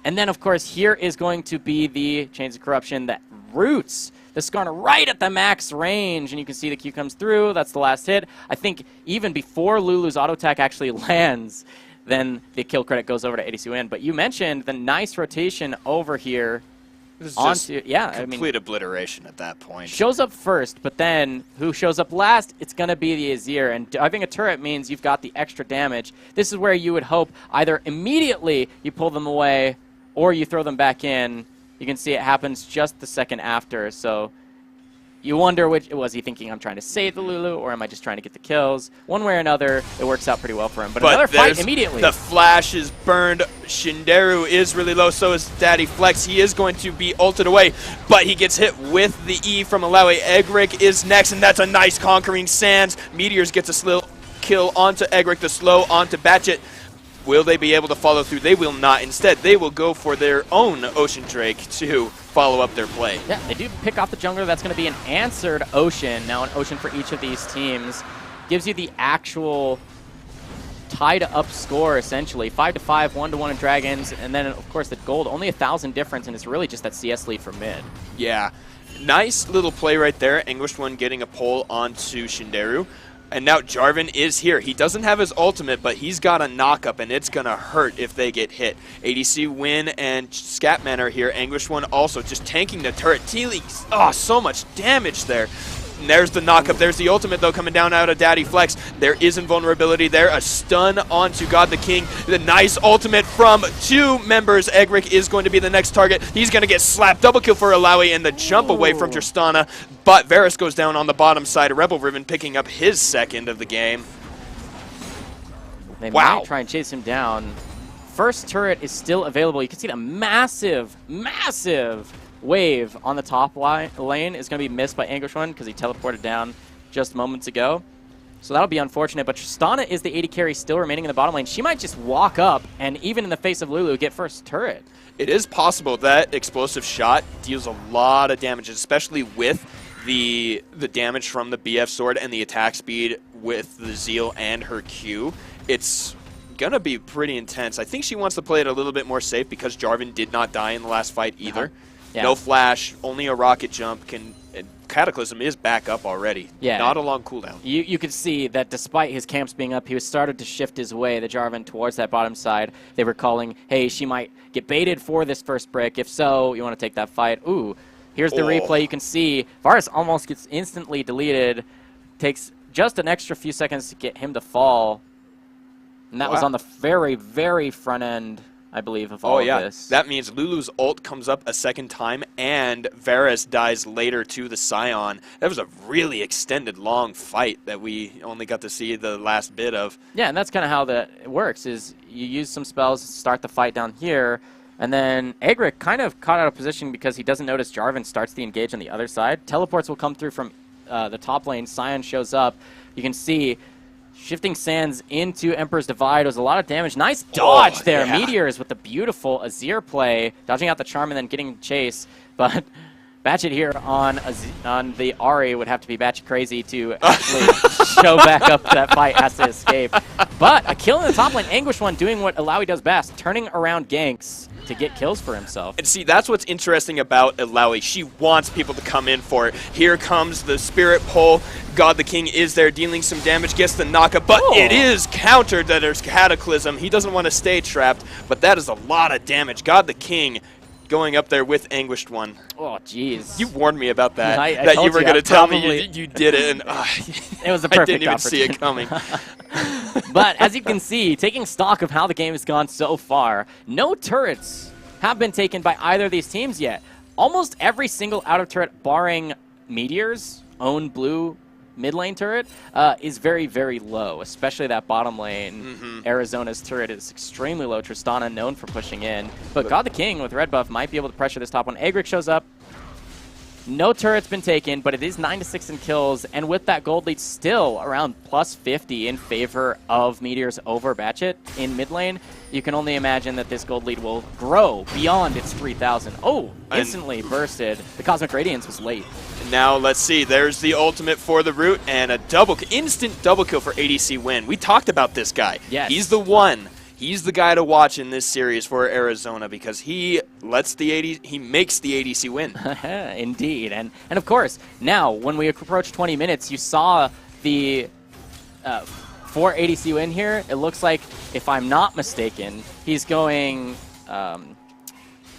And then, of course, here is going to be the Chains of Corruption that roots the Skarner right at the max range, and you can see the Q comes through. That's the last hit. I think even before Lulu's auto attack actually lands, then the kill credit goes over to ADC Win. But you mentioned the nice rotation over here. This is onto, yeah, complete obliteration at that point. Shows up first, but then who shows up last? It's going to be the Azir, and diving a turret means you've got the extra damage. This is where you would hope either immediately you pull them away or you throw them back in. You can see it happens just the second after, so you wonder, which was he thinking, I'm trying to save the Lulu, or am I just trying to get the kills? One way or another, it works out pretty well for him. But another fight immediately. The flash is burned. Shinderu is really low, so is Daddy Flex. He is going to be ulted away, but he gets hit with the E from Alawi. Egric is next, and that's a nice conquering Sands. Meteors gets a slow kill onto Egric, the slow onto Batchet. Will they be able to follow through? They will not. Instead, they will go for their own Ocean Drake to follow up their play. Yeah, they do pick off the jungler. That's going to be an answered Ocean. Now an Ocean for each of these teams gives you the actual tied-up score, essentially. 5-5, 1-1 in Dragons, and then, of course, the gold. Only 1,000 difference, and it's really just that CS lead for mid. Yeah. Nice little play right there. Anguished One getting a pull onto Shinderu. And now Jarvan is here. He doesn't have his ultimate, but he's got a knock-up, and it's going to hurt if they get hit. ADC Win and Scatman are here. Anguished One also just tanking the turret. Teely, oh, so much damage there. And there's the knock-up. There's the ultimate, though, coming down out of Daddy Flex. There is invulnerability there. A stun onto God the King. The nice ultimate from two members. Egric is going to be the next target. He's going to get slapped. Double kill for Alawi and the jump away from Tristana. But Varus goes down on the bottom side. Rebel Riven picking up his second of the game. They might try and chase him down. First turret is still available. You can see the massive wave on the top lane is going to be missed by Anguished One because he teleported down just moments ago. So that'll be unfortunate. But Tristana is the AD carry still remaining in the bottom lane. She might just walk up and, even in the face of Lulu, get first turret. It is possible that explosive shot deals a lot of damage, especially with the damage from the BF sword and the attack speed with the Zeal and her Q. It's going to be pretty intense. I think she wants to play it a little bit more safe because Jarvan did not die in the last fight either. Yeah. No flash, only a rocket jump. Cataclysm is back up already. Yeah. Not a long cooldown. You could see that despite his camps being up, he was started to shift his way, the Jarvan, towards that bottom side. They were calling, hey, she might get baited for this first brick. If so, you want to take that fight. Ooh, here's the replay. You can see Varus almost gets instantly deleted. Takes just an extra few seconds to get him to fall. And that was on the very, very front end, I believe, of all of this. That means Lulu's ult comes up a second time, and Varus dies later to the Scion. That was a really extended, long fight that we only got to see the last bit of. Yeah, and that's kind of how that works, is you use some spells to start the fight down here, and then Egric kind of caught out of position because he doesn't notice Jarvan starts the engage on the other side. Teleports will come through from the top lane. Scion shows up. You can see shifting Sands into Emperor's Divide was a lot of damage. Nice dodge there. Yeah. Meteors with the beautiful Azir play, dodging out the charm and then getting chase. But Batchet here on the Ahri would have to be batshit crazy to actually show back up that fight, has to escape. But a kill in the top lane. Anguished One doing what Alawi does best, turning around ganks to get kills for himself. And see, that's what's interesting about Alawi. She wants people to come in for it. Here comes the Spirit Pull. God the King is there dealing some damage, gets the knockup, but it is countered that there's Cataclysm. He doesn't want to stay trapped, but that is a lot of damage. God the King going up there with Anguished One. Oh, jeez. You warned me about that, that you were going to tell me you did it, and it was a perfect I didn't even see it coming. But as you can see, taking stock of how the game has gone so far, no turrets have been taken by either of these teams yet. Almost every single out-of turret, barring Meteor's own blue mid lane turret, is very, very low, especially that bottom lane. Arizona's turret is extremely low. Tristana known for pushing in. But God the King with red buff might be able to pressure this top one. Egric shows up. No turret's been taken, but it is 9-6 in kills, and with that gold lead still around plus 50 in favor of Meteors over Batchet in mid lane, you can only imagine that this gold lead will grow beyond its 3,000. Oh, instantly bursted. The Cosmic Radiance was late. Now let's see, there's the ultimate for the root, and a instant double kill for ADC Win. We talked about this guy. Yes. He's the one. He's the guy to watch in this series for Arizona because he makes the ADC win. Indeed. And of course, now when we approach 20 minutes, you saw the for ADC win here. It looks like, if I'm not mistaken, he's going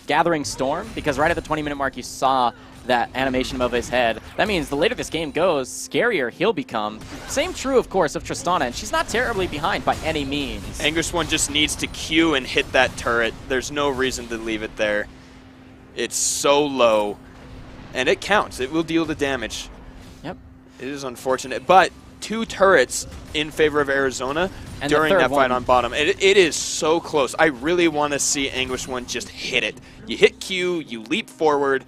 Gathering Storm, because right at the 20-minute mark you saw that animation above his head. That means the later this game goes, scarier he'll become. Same true, of course, of Tristana, and she's not terribly behind by any means. Anguish1 just needs to Q and hit that turret. There's no reason to leave it there. It's so low, and it counts. It will deal the damage. Yep. It is unfortunate, but 2 turrets in favor of Arizona and during that fight on bottom. It is so close. I really want to see Anguish1 just hit it. You hit Q, you leap forward.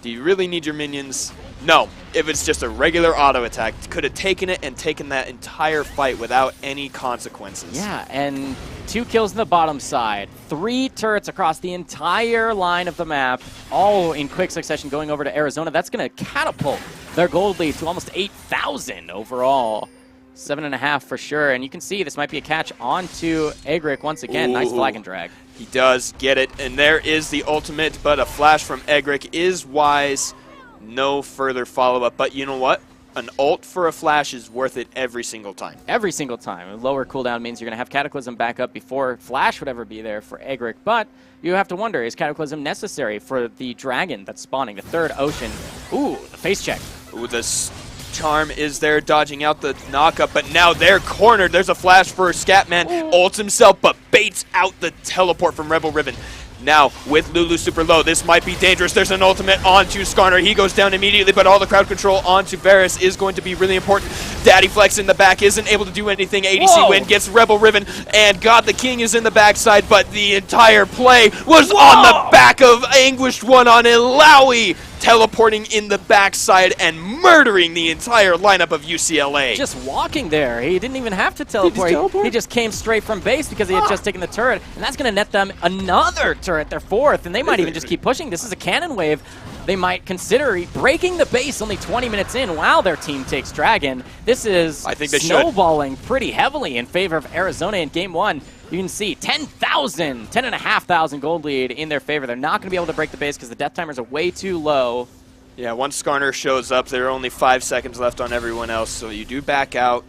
Do you really need your minions? No. If it's just a regular auto attack, could have taken it and taken that entire fight without any consequences. Yeah, and 2 kills on the bottom side. 3 turrets across the entire line of the map, all in quick succession going over to Arizona. That's going to catapult their gold lead to almost 8,000 overall. 7.5 for sure, and you can see this might be a catch onto Egric once again. Ooh. Nice flag and drag. He does get it, and there is the ultimate, but a flash from Egric is wise. No further follow-up, but you know what? An ult for a flash is worth it every single time. Every single time. A lower cooldown means you're going to have Cataclysm back up before flash would ever be there for Egric, but you have to wonder, is Cataclysm necessary for the dragon that's spawning, the 3rd ocean? Ooh, the face check. Ooh, the charm is there, dodging out the knockup, but now they're cornered. There's a flash for Scatman. Ults himself, but baits out the teleport from Rebel Ribbon. Now, with Lulu super low, this might be dangerous. There's an ultimate onto Skarner. He goes down immediately, but all the crowd control onto Varus is going to be really important. Daddy Flex in the back isn't able to do anything. ADC win gets Rebel Ribbon, and God the King is in the backside, but the entire play was on the back of Anguish1 on Ilaoi, teleporting in the backside and murdering the entire lineup of UCLA. Just walking there. He didn't even have to teleport. He just came straight from base because he had just taken the turret, and that's going to net them another turret, their 4th, and they might even just keep pushing. This is a cannon wave. They might consider breaking the base only 20 minutes in while their team takes Dragon. This is snowballing pretty heavily in favor of Arizona in Game 1. You can see 10,500 gold lead in their favor. They're not going to be able to break the base because the death timers are way too low. Yeah, once Skarner shows up, there are only 5 seconds left on everyone else, so you do back out.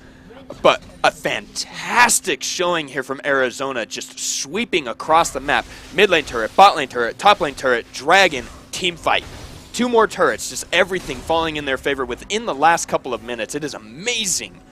But a fantastic showing here from Arizona, just sweeping across the map. Mid lane turret, bot lane turret, top lane turret, Dragon, team fight. 2 more turrets, just everything falling in their favor within the last couple of minutes. It is amazing.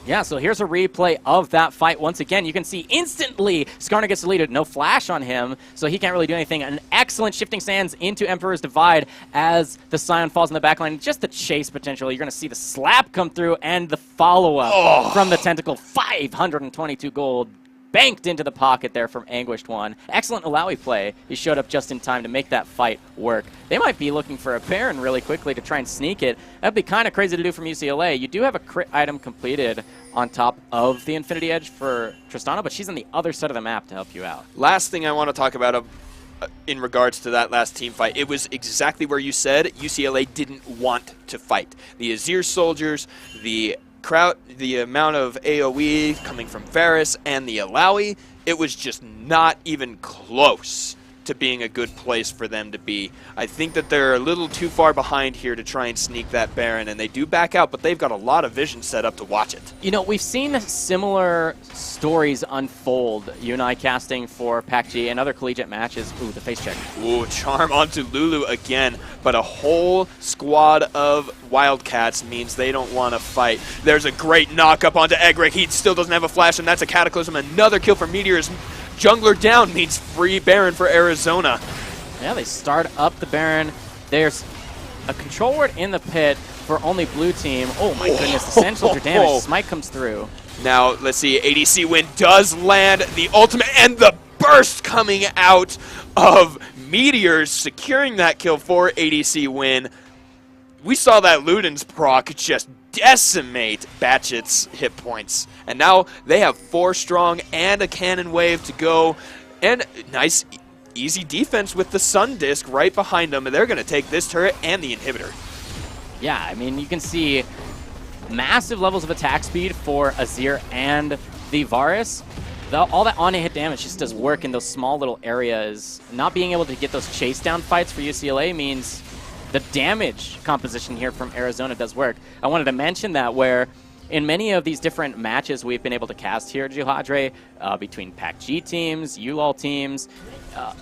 Yeah, so here's a replay of that fight. Once again, you can see instantly Skarner gets deleted. No flash on him, so he can't really do anything. An excellent shifting sands into Emperor's Divide as the Scion falls in the backline. Just the chase potential. You're going to see the slap come through and the follow-up from the Tentacle. 522 gold. Banked into the pocket there from Anguish1. Excellent Ilaoi play. He showed up just in time to make that fight work. They might be looking for a Baron really quickly to try and sneak it. That'd be kind of crazy to do from UCLA. You do have a crit item completed on top of the Infinity Edge for Tristana, but she's on the other side of the map to help you out. Last thing I want to talk about in regards to that last team fight, it was exactly where you said UCLA didn't want to fight. The Azir soldiers, the crowd, the amount of AoE coming from Varus and the Ilaoi, it was just not even close to being a good place for them to be. I think that they're a little too far behind here to try and sneak that Baron, and they do back out, but they've got a lot of vision set up to watch it. You know, we've seen similar stories unfold, you and I casting for PACG and other collegiate matches. Ooh, the face check. Ooh, charm onto Lulu again, but a whole squad of Wildcats means they don't want to fight. There's a great knock up onto Egric. He still doesn't have a flash, and that's a Cataclysm. Another kill for Meteors. Jungler down means free Baron for Arizona. Yeah, they start up the Baron. There's a control ward in the pit for only blue team. Oh my goodness, the Sentinel damage. Smite comes through. Now, let's see, ADC win does land the ultimate, and the burst coming out of Meteors, securing that kill for ADC win. We saw that Luden's proc just decimate Batchet's hit points. And now they have 4 strong and a cannon wave to go. And nice, easy defense with the Sun Disc right behind them. And they're going to take this turret and the inhibitor. Yeah, I mean, you can see massive levels of attack speed for Azir and the Varus. all that on-hit damage just does work in those small little areas. Not being able to get those chase down fights for UCLA means the damage composition here from Arizona does work. I wanted to mention that where in many of these different matches we've been able to cast here at Juhadre, between PACG teams, ULAL teams,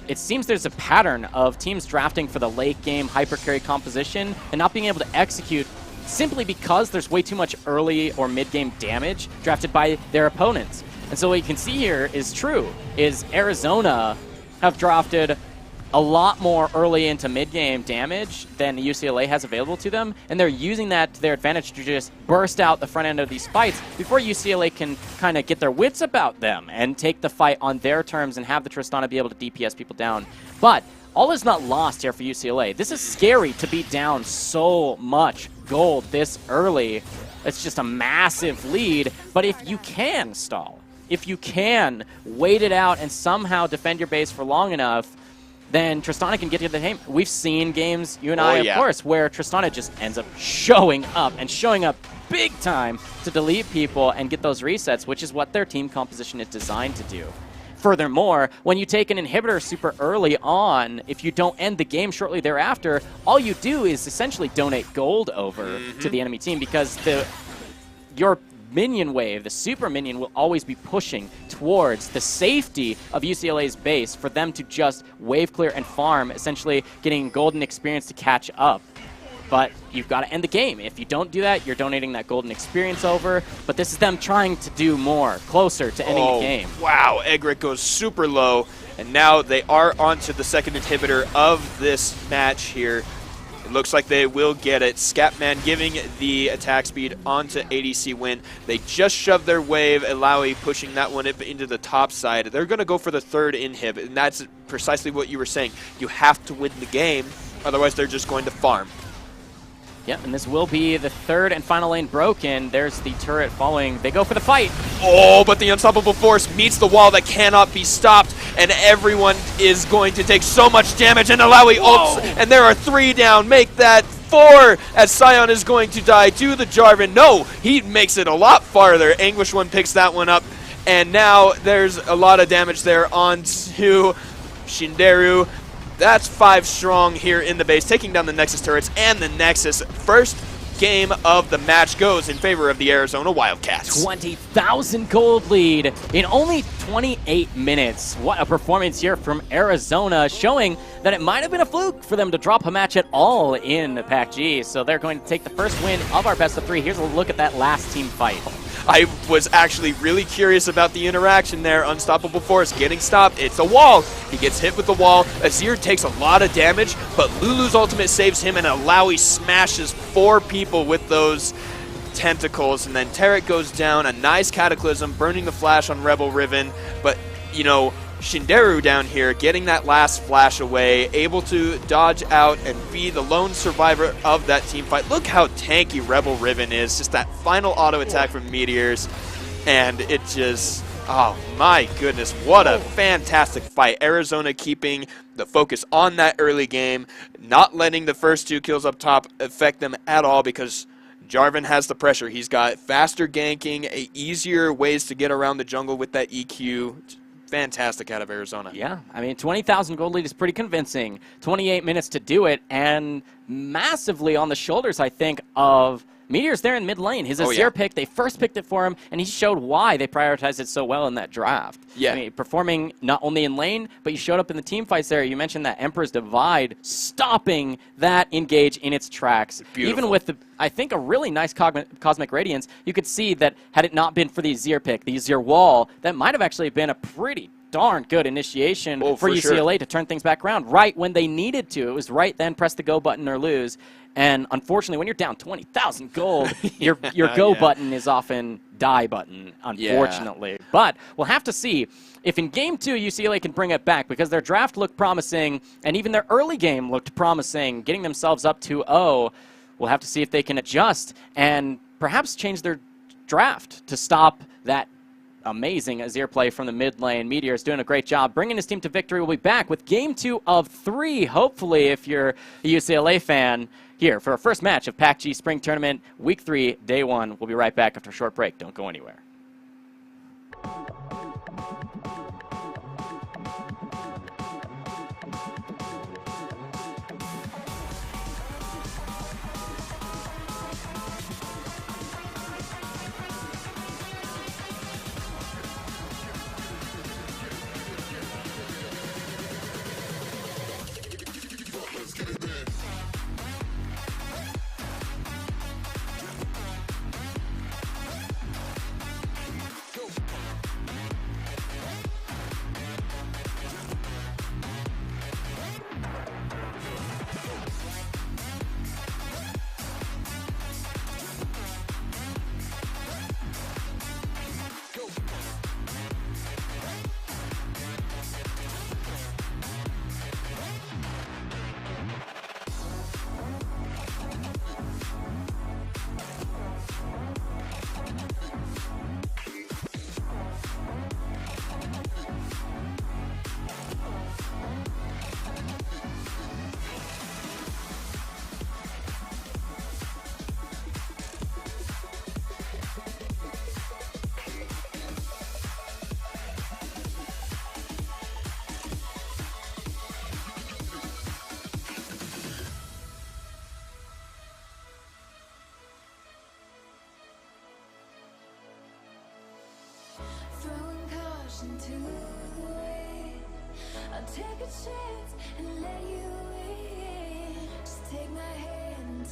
it seems there's a pattern of teams drafting for the late game hypercarry composition and not being able to execute simply because there's way too much early or mid-game damage drafted by their opponents. And so what you can see here is true, is Arizona have drafted a lot more early into mid-game damage than UCLA has available to them, and they're using that to their advantage to just burst out the front end of these fights before UCLA can kind of get their wits about them and take the fight on their terms and have the Tristana be able to DPS people down. But all is not lost here for UCLA. This is scary to be down so much gold this early. It's just a massive lead, but if you can stall, if you can wait it out and somehow defend your base for long enough, then Tristana can get you the game. We've seen games, you and I, of course, where Tristana just ends up showing up big time to delete people and get those resets, which is what their team composition is designed to do. Furthermore, when you take an inhibitor super early on, if you don't end the game shortly thereafter, all you do is essentially donate gold over to the enemy team because your minion wave, the super minion, will always be pushing towards the safety of UCLA's base for them to just wave clear and farm, essentially getting golden experience to catch up. But you've got to end the game. If you don't do that, you're donating that golden experience over. But this is them trying to do more, closer to ending the game. Wow, Egric goes super low, and now they are onto the second inhibitor of this match here. It looks like they will get it. Scatman giving the attack speed onto ADC Win. They just shoved their wave, Alawi pushing that one into the top side. They're going to go for the third inhib, and that's precisely what you were saying. You have to win the game, otherwise they're just going to farm. Yep, and this will be the third and final lane broken. There's the turret following. They go for the fight. Oh, but the unstoppable force meets the wall that cannot be stopped, and everyone is going to take so much damage, and Alawi ults, and there are 3 down. Make that 4, as Sion is going to die to the Jarvan. No, he makes it a lot farther. Anguish One picks that one up, and now there's a lot of damage there onto Shinderu. That's 5 strong here in the base, taking down the Nexus turrets and the Nexus. First game of the match goes in favor of the Arizona Wildcats. 20,000 gold lead in only 28 minutes. What a performance here from Arizona, showing that it might have been a fluke for them to drop a match at all in the PACG. So they're going to take the first win of our best of 3. Here's a look at that last team fight. I was actually really curious about the interaction there. Unstoppable Force getting stopped. It's a wall. He gets hit with the wall. Azir takes a lot of damage, but Lulu's ultimate saves him, and Alawi smashes 4 people with those tentacles. And then Tarek goes down. A nice Cataclysm, burning the flash on Rebel Riven. But, you know, Shinderu down here getting that last flash away, able to dodge out and be the lone survivor of that team fight. Look how tanky Rebel Riven is. Just that final auto attack from Meteors. And it just, oh my goodness, what a fantastic fight. Arizona keeping the focus on that early game, not letting the first 2 kills up top affect them at all because Jarvan has the pressure. He's got faster ganking, easier ways to get around the jungle with that EQ. Fantastic out of Arizona. Yeah, I mean, 20,000 gold lead is pretty convincing. 28 minutes to do it, and massively on the shoulders, I think, of Meteor's there in mid lane. His Azir pick, they first picked it for him, and he showed why they prioritized it so well in that draft. Yeah. I mean, performing not only in lane, but you showed up in the team fights there. You mentioned that Emperor's Divide, stopping that engage in its tracks. Beautiful. Even with, I think, a really nice Cosmic Radiance, you could see that had it not been for the Azir pick, the Azir wall, that might have actually been a pretty darn good initiation for UCLA to turn things back around right when they needed to. It was right then, press the go button or lose. And unfortunately, when you're down 20,000 gold, your go button is often die button, unfortunately. Yeah. But we'll have to see if in Game 2 UCLA can bring it back, because their draft looked promising, and even their early game looked promising, getting themselves up 2-0. We'll have to see if they can adjust and perhaps change their draft to stop that amazing Azir play from the mid lane. Meteor is doing a great job bringing his team to victory. We'll be back with Game 2 of 3, hopefully, if you're a UCLA fan, here for our first match of PACG Spring Tournament, Week 3, Day 1. We'll be right back after a short break. Don't go anywhere.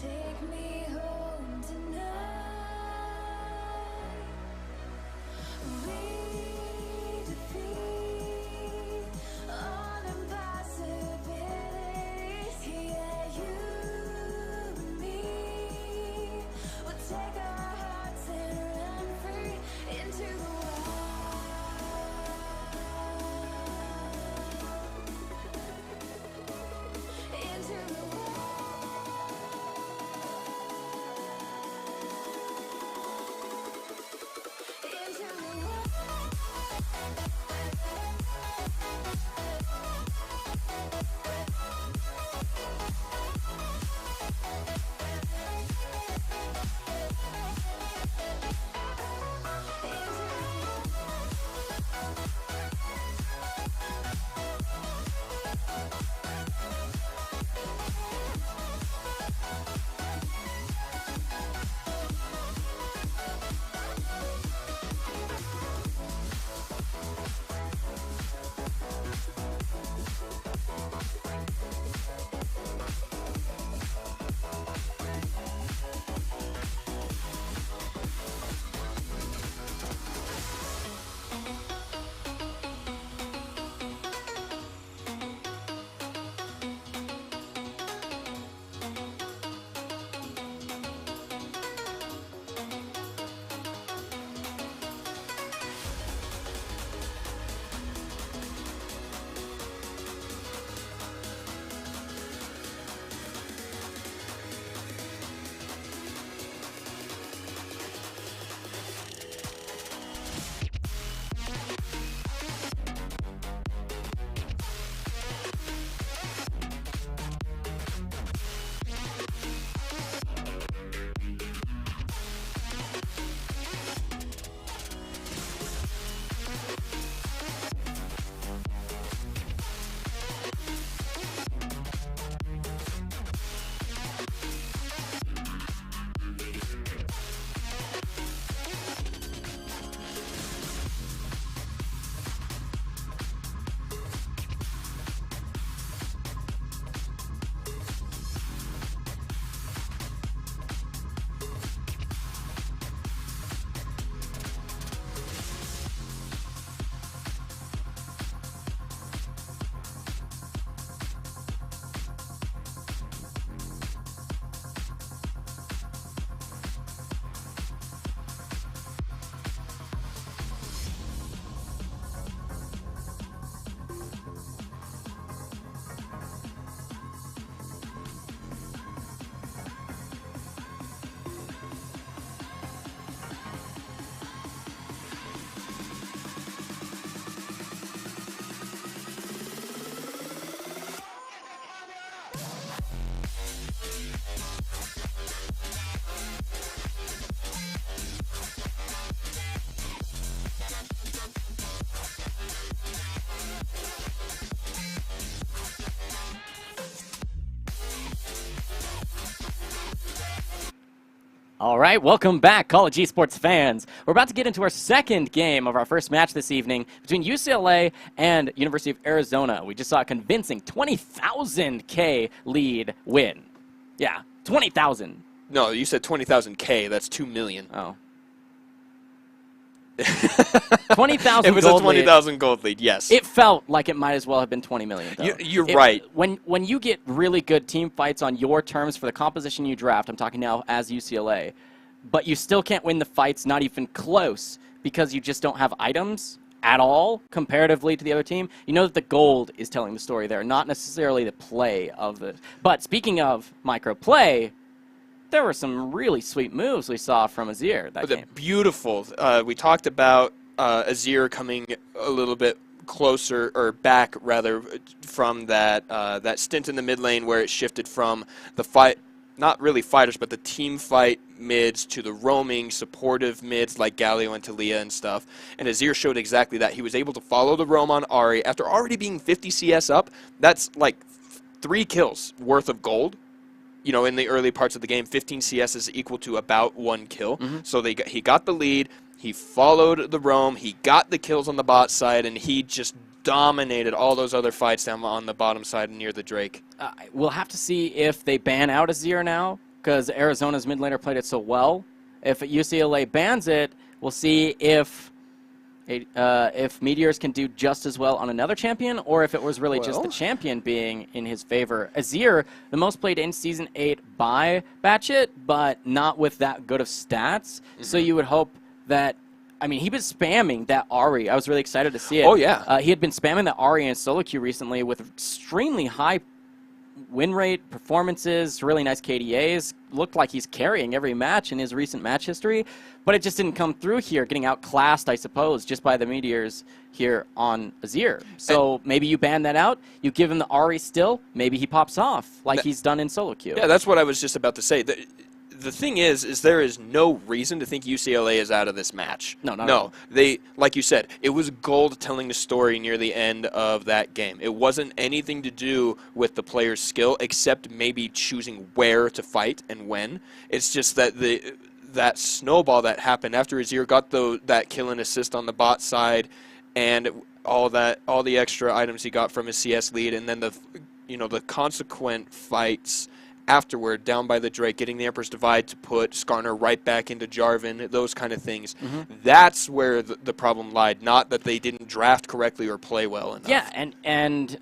Take me home tonight. We defeat all impossibilities. Yeah, you and me will take our hearts and run free into the wild. Into the into the All right, welcome back, college esports fans. We're about to get into our second game of our first match this evening between UCLA and University of Arizona. We just saw a convincing 20,000 K lead win. Yeah, 20,000. No, you said 20,000 K. That's 2 million. Oh. 20,000 It was gold a 20,000 gold lead, yes. It felt like it might as well have been 20 million, though. You're right. When you get really good team fights on your terms for the composition you draft, I'm talking now as UCLA, but you still can't win the fights, not even close, because you just don't have items at all comparatively to the other team, you know that the gold is telling the story there, not necessarily the play of the... But speaking of micro play, there were some really sweet moves we saw from Azir that game. Beautiful. We talked about Azir coming a little bit closer, or back rather, from that that stint in the mid lane where it shifted from the fight, not really fighters, but the team fight mids to the roaming supportive mids like Galio and Talia and stuff. And Azir showed exactly that. He was able to follow the roam on Ahri after already being 50 CS up. That's like 3 kills worth of gold. You know, in the early parts of the game, 15 CS is equal to about 1 kill. So he got the lead, he followed the roam, he got the kills on the bot side, and he just dominated all those other fights down on the bottom side near the Drake. We'll have to see if they ban out Azir now, because Arizona's mid laner played it so well. If UCLA bans it, we'll see if Meteors can do just as well on another champion, or if it was really just the champion being in his favor. Azir, the most played in Season 8 by Batchet, but not with that good of stats. So you would hope that, I mean, he was spamming that Ahri. I was really excited to see it. Oh, yeah. He had been spamming the Ahri in solo queue recently with extremely high win rate, performances, really nice KDAs. Looked like he's carrying every match in his recent match history, but it just didn't come through here, getting outclassed, I suppose, just by the Meteors here on Azir. So maybe you ban that out, you give him the Ahri still, maybe he pops off like he's done in solo queue. Yeah, that's what I was just about to say. The thing is there is no reason to think UCLA is out of this match. No, not at all. They, like you said, it was gold telling the story near the end of that game. It wasn't anything to do with the player's skill, except maybe choosing where to fight and when. It's just that that snowball that happened after Azir got that kill and assist on the bot side, and all the extra items he got from his CS lead, and then the consequent fights afterward, down by the Drake, getting the Emperor's Divide to put Skarner right back into Jarvan, those kind of things. That's where the problem lied, not that they didn't draft correctly or play well enough. Yeah, and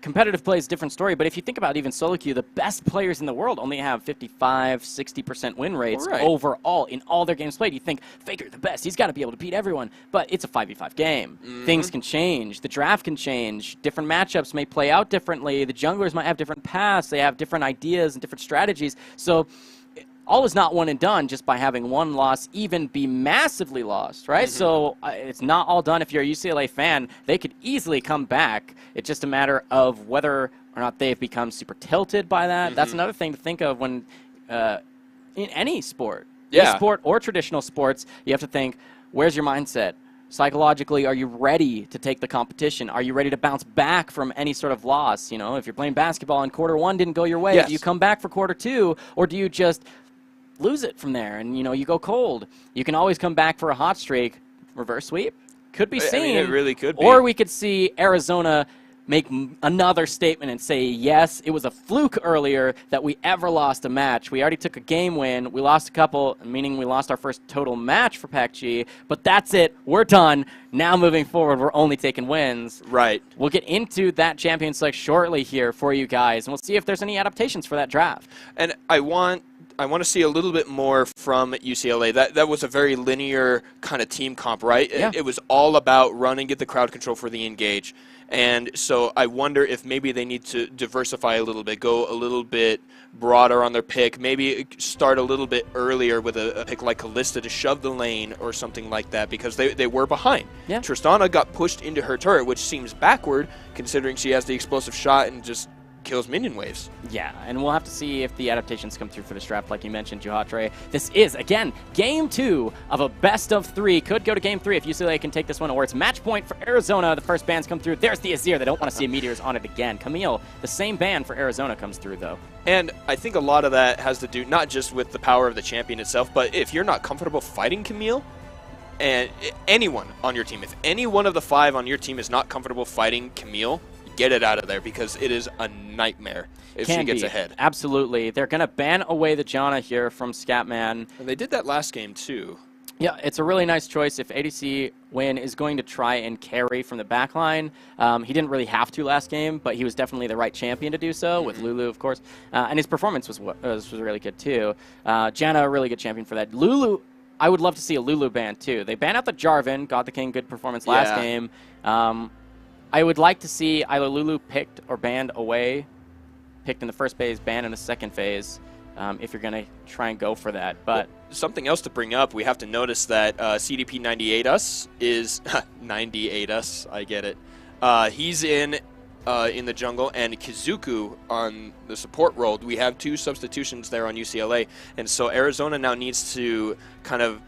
competitive play is a different story, but if you think about even solo queue, the best players in the world only have 55, 60% win rates overall in all their games played. You think, Faker, the best, he's got to be able to beat everyone, but it's a 5v5 game. Things can change. The draft can change. Different matchups may play out differently. The junglers might have different paths. They have different ideas and different strategies. So all is not one and done just by having one loss even be massively lost, right? So it's not all done. If you're a UCLA fan, they could easily come back. It's just a matter of whether or not they've become super tilted by that. That's another thing to think of when in any sport, e-sport or traditional sports, you have to think, where's your mindset? Psychologically, are you ready to take the competition? Are you ready to bounce back from any sort of loss? You know, if you're playing basketball and quarter one didn't go your way, do you come back for quarter two, or do you just lose it from there and, you go cold? You can always come back for a hot streak. Reverse sweep could be seen. I mean, it really could be. Or we could see Arizona make another statement and say, yes, it was a fluke earlier that we ever lost a match. We already took a game win. We lost a couple, meaning we lost our first total match for PACG, but that's it. We're done. Now moving forward, we're only taking wins. Right. We'll get into that champion select shortly here for you guys, and we'll see if there's any adaptations for that draft. And I want to see a little bit more from UCLA. That was a very linear kind of team comp, right? Yeah. It was all about run and get the crowd control for the engage. And so I wonder if maybe they need to diversify a little bit, go a little bit broader on their pick, maybe start a little bit earlier with a pick like Kalista to shove the lane or something like that, because they were behind. Yeah. Tristana got pushed into her turret, which seems backward considering she has the explosive shot and just kills minion waves. Yeah, and we'll have to see if the adaptations come through for this draft, like you mentioned, Juhatre. This is, again, Game 2 of a best-of-3. Could go to Game 3 if UCLA can take this one, or it's match point for Arizona. The first bans come through. There's the Azir. They don't want to see Meteors on it again. Camille, the same ban for Arizona comes through, though. And I think a lot of that has to do not just with the power of the champion itself, but if you're not comfortable fighting Camille, and anyone on your team, if any one of the 5 on your team is not comfortable fighting Camille, get it out of there, because it is a nightmare if she gets ahead. Absolutely. They're going to ban away the Janna here from Scatman. And they did that last game, too. Yeah, it's a really nice choice if ADC Win is going to try and carry from the backline. He didn't really have to last game, but he was definitely the right champion to do so, with Lulu, of course. And his performance was really good, too. Janna, a really good champion for that. Lulu, I would love to see a Lulu ban, too. They banned out the Jarvan, God the King, good performance last game. I would like to see either Lulu picked or banned away, picked in the first phase, banned in the second phase, if you're going to try and go for that. But something else to bring up, we have to notice that CDP 98us is 98us. I get it. He's in the jungle, and Kizuku on the support role. We have 2 substitutions there on UCLA, and so Arizona now needs to kind of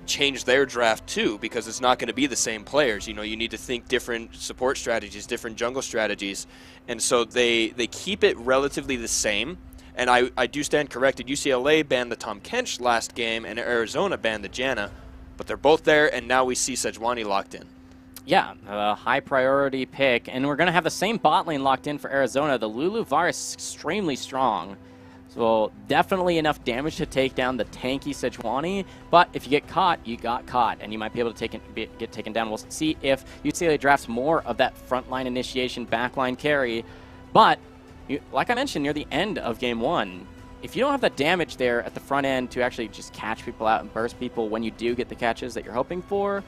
change their draft too, because it's not going to be the same players. You know, you need to think different support strategies, different jungle strategies, and so they keep it relatively the same. And I do stand corrected. UCLA banned the Tom Kench last game, and Arizona banned the Janna, but they're both there, and now we see Sejuani locked in. Yeah, a high priority pick, and we're going to have the same bot lane locked in for Arizona. The Lulu Var is extremely strong. So definitely enough damage to take down the tanky Sejuani, but if you get caught, you got caught, and you might be able to get taken down. We'll see if UCLA drafts more of that frontline initiation, backline carry, but like I mentioned near the end of Game 1, if you don't have that damage there at the front end to actually just catch people out and burst people when you do get the catches that you're hoping for,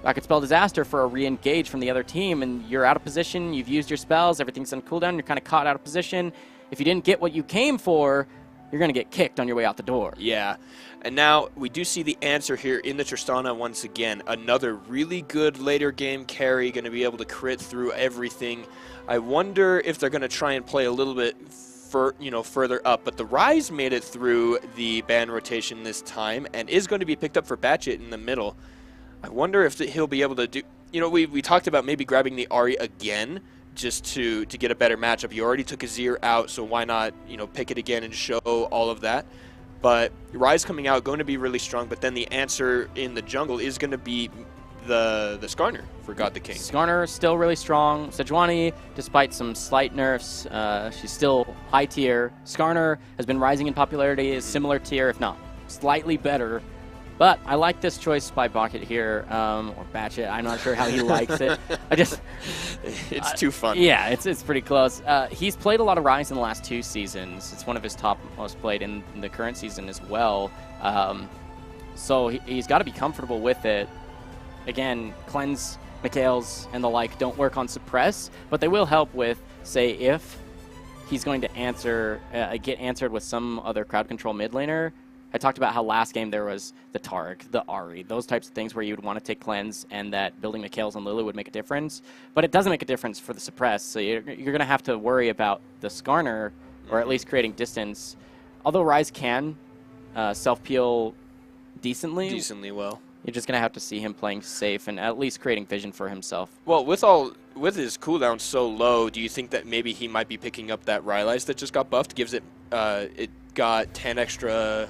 that could spell disaster for a re-engage from the other team, and you're out of position, you've used your spells, everything's on cooldown, you're kind of caught out of position. If you didn't get what you came for, you're going to get kicked on your way out the door. Yeah, and now we do see the answer here in the Tristana once again. Another really good later game carry, going to be able to crit through everything. I wonder if they're going to try and play a little bit further up, but the Rise made it through the ban rotation this time and is going to be picked up for Batchet in the middle. I wonder if he'll be able to do, we talked about maybe grabbing the Ahri again just to get a better matchup. You already took Azir out, so why not, pick it again and show all of that. But Rise coming out, going to be really strong, but then the answer in the jungle is going to be the Skarner for God the King. Skarner still really strong. Sejuani, despite some slight nerfs, she's still high tier. Skarner has been rising in popularity, is similar tier, if not slightly better. But I like this choice by Bucket here, or Batchet. I'm not sure how he likes it. It's too fun. Yeah, it's pretty close. He's played a lot of Rise in the last 2 seasons. It's one of his top most played in the current season as well. So he's got to be comfortable with it. Again, Cleanse, Mikhails, and the like don't work on Suppress, but they will help with, say, if he's going to get answered with some other crowd control mid laner. I talked about how last game there was the Tarek, the Ahri, those types of things where you would want to take Cleanse and that building Mikhails and Lulu would make a difference. But it doesn't make a difference for the Suppress, so you're going to have to worry about the Skarner, or at least creating distance. Although Rise can self-peel decently well. You're just going to have to see him playing safe and at least creating vision for himself. Well, with his cooldown so low, do you think that maybe he might be picking up that Rylai's that just got buffed? Gives it got 10 extra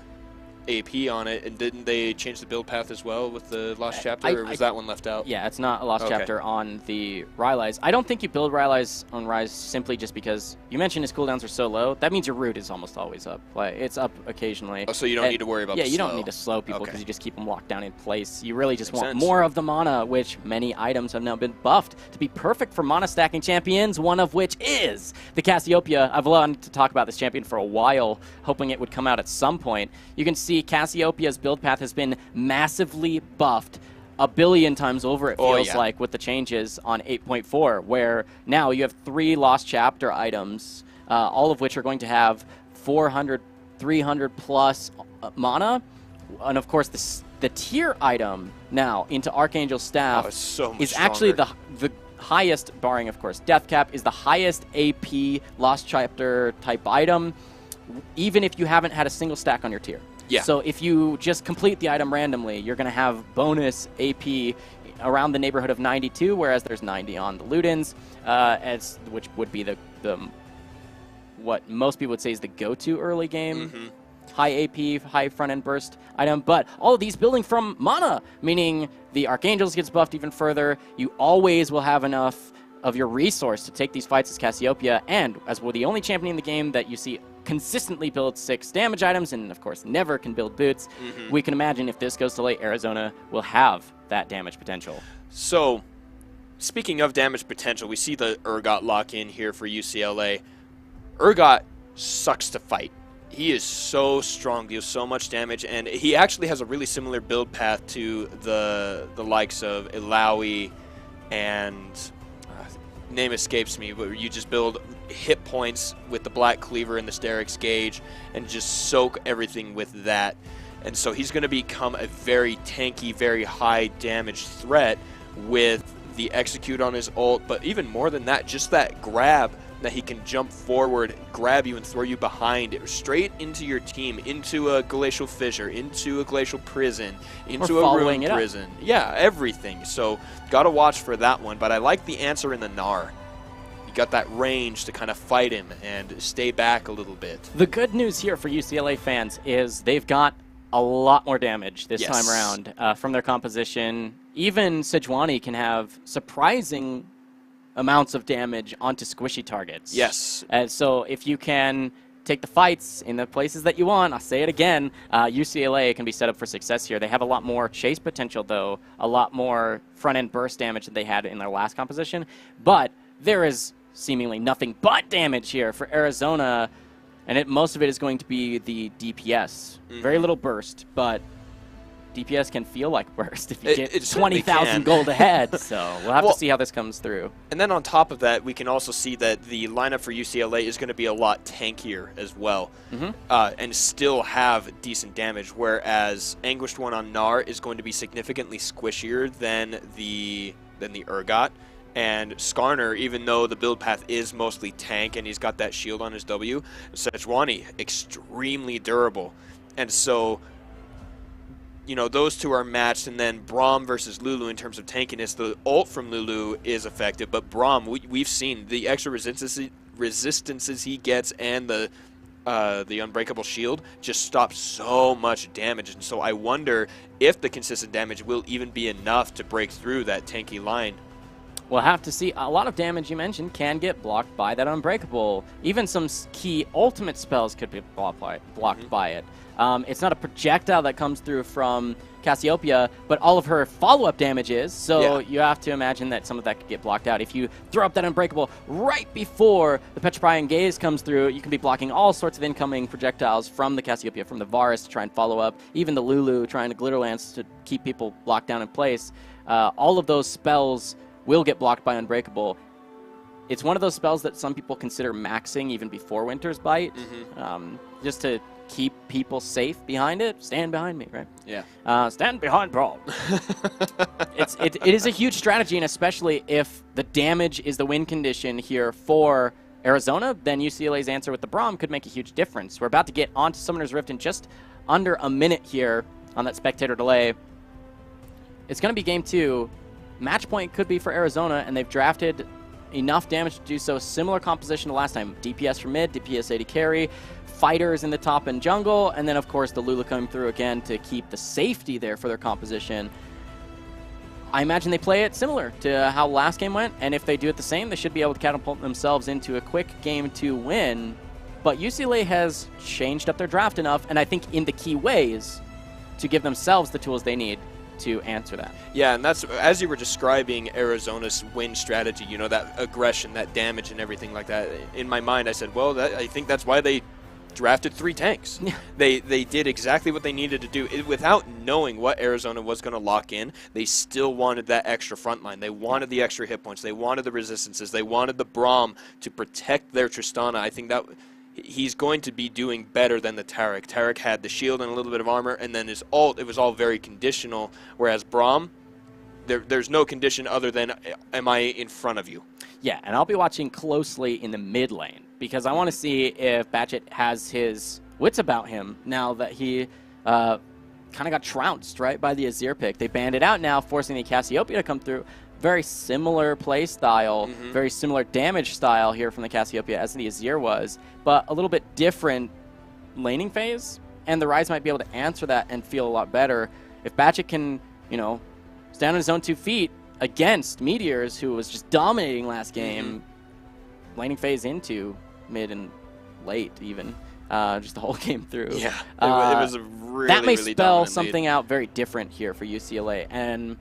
AP on it, and didn't they change the build path as well with the Lost Chapter, or was that one left out? Yeah, it's not a Lost Chapter on the Rylai's. I don't think you build Rylai's on Rise simply just because you mentioned his cooldowns are so low. That means your root is almost always up. Like, it's up occasionally. Oh, so you don't need to worry about the slow. Yeah, you don't need to slow people because you just keep them locked down in place. You really just want sense. more of the mana, which many items have now been buffed to be perfect for mana stacking champions, one of which is the Cassiopeia. I've wanted to talk about this champion for a while, hoping it would come out at some point. You can see Cassiopeia's build path has been massively buffed a billion times over, it feels like, with the changes on 8.4, where now you have 3 Lost Chapter items, all of which are going to have 400, 300 plus mana. And of course, the tier item now into Archangel Staff is so much is actually the highest, barring, of course, Death Cap, is the highest AP Lost Chapter type item, even if you haven't had a single stack on your tier. Yeah. So if you just complete the item randomly, you're going to have bonus AP around the neighborhood of 92, whereas there's 90 on the Ludens, which would be the what most people would say is the go-to early game. High AP, high front-end burst item, but all of these building from mana, meaning the Archangels gets buffed even further. You always will have enough of your resource to take these fights as Cassiopeia, and as we're the only champion in the game that you see consistently build 6 damage items, and of course never can build boots, we can imagine if this goes to late, Arizona will have that damage potential. So, speaking of damage potential, we see the Urgot lock in here for UCLA. Urgot sucks to fight. He is so strong, deals so much damage, and he actually has a really similar build path to the likes of Ilaoi and name escapes me, but you just build hit points with the Black Cleaver and the Sterix Gauge and just soak everything with that. And so he's going to become a very tanky, very high damage threat with the Execute on his ult, but even more than that, just that grab that he can jump forward, grab you, and throw you behind it straight into your team, into a Glacial Fissure, into a Glacial Prison, into a Ruin Prison. Yeah, everything. So gotta watch for that one, but I like the answer in the Gnar. You got that range to kind of fight him and stay back a little bit. The good news here for UCLA fans is they've got a lot more damage this time around from their composition. Even Sejuani can have surprising amounts of damage onto squishy targets. Yes. So if you can take the fights in the places that you want. I'll say it again. UCLA can be set up for success here. They have a lot more chase potential, though, a lot more front-end burst damage than they had in their last composition. But there is seemingly nothing but damage here for Arizona, and most of it is going to be the DPS. Very little burst, but DPS can feel like burst if you get 20,000 gold ahead. So we'll have to see how this comes through. And then on top of that, we can also see that the lineup for UCLA is going to be a lot tankier as well, and still have decent damage, whereas Anguished One on Gnar is going to be significantly squishier than the Urgot. And Skarner, even though the build path is mostly tank and he's got that shield on his W, Sejuani, extremely durable. And so, you know, those two are matched, and then Braum versus Lulu in terms of tankiness. The ult from Lulu is effective, but Braum, we've seen the extra resistances he gets, and the unbreakable shield just stops so much damage. And so I wonder if the consistent damage will even be enough to break through that tanky line. We'll have to see. A lot of damage you mentioned can get blocked by that unbreakable. Even some key ultimate spells could be blocked by it. It's not a projectile that comes through from Cassiopeia, but all of her follow-up damage is, so you have to imagine that some of that could get blocked out. If you throw up that Unbreakable right before the Petrifying Gaze comes through, you can be blocking all sorts of incoming projectiles from the Cassiopeia, from the Varus to try and follow up, even the Lulu trying to Glitter Lance to keep people locked down in place. All of those spells will get blocked by Unbreakable. It's one of those spells that some people consider maxing even before Winter's Bite, just to keep people safe behind it. Stand behind me, right? Yeah. Stand behind Braum. It is a huge strategy, and especially if the damage is the win condition here for Arizona, then UCLA's answer with the Braum could make a huge difference. We're about to get onto Summoner's Rift in just under a minute here on that spectator delay. It's going to be game 2. Match point could be for Arizona, and they've drafted enough damage to do so. Similar composition to last time. DPS for mid, DPS AD carry, fighters in the top and jungle, and then of course the Lulu coming through again to keep the safety there for their composition. I imagine they play it similar to how last game went, and if they do it the same, they should be able to catapult themselves into a quick game 2 win. But UCLA has changed up their draft enough, and I think in the key ways, to give themselves the tools they need to answer that. Yeah, and that's, as you were describing Arizona's win strategy, you know, that aggression, that damage and everything like that, in my mind I said, well, I think that's why they drafted 3 tanks. They did exactly what they needed to do. Without knowing what Arizona was going to lock in, they still wanted that extra front line. They wanted the extra hit points. They wanted the resistances. They wanted the Braum to protect their Tristana. I think that he's going to be doing better than the Taric. Taric had the shield and a little bit of armor, and then his ult, it was all very conditional, whereas Braum, there's no condition other than, am I in front of you? Yeah, and I'll be watching closely in the mid lane, because I want to see if Batchet has his wits about him now that he kind of got trounced, right, by the Azir pick. They banned it out now, forcing the Cassiopeia to come through. Very similar play style, very similar damage style here from the Cassiopeia as the Azir was, but a little bit different laning phase, and the Ryze might be able to answer that and feel a lot better. If Batchet can, you know, stand on his own 2 feet against Meteors, who was just dominating last game, laning phase into mid and late even, just the whole game through. Yeah, it was a really, that may really spell something out very different here for UCLA, and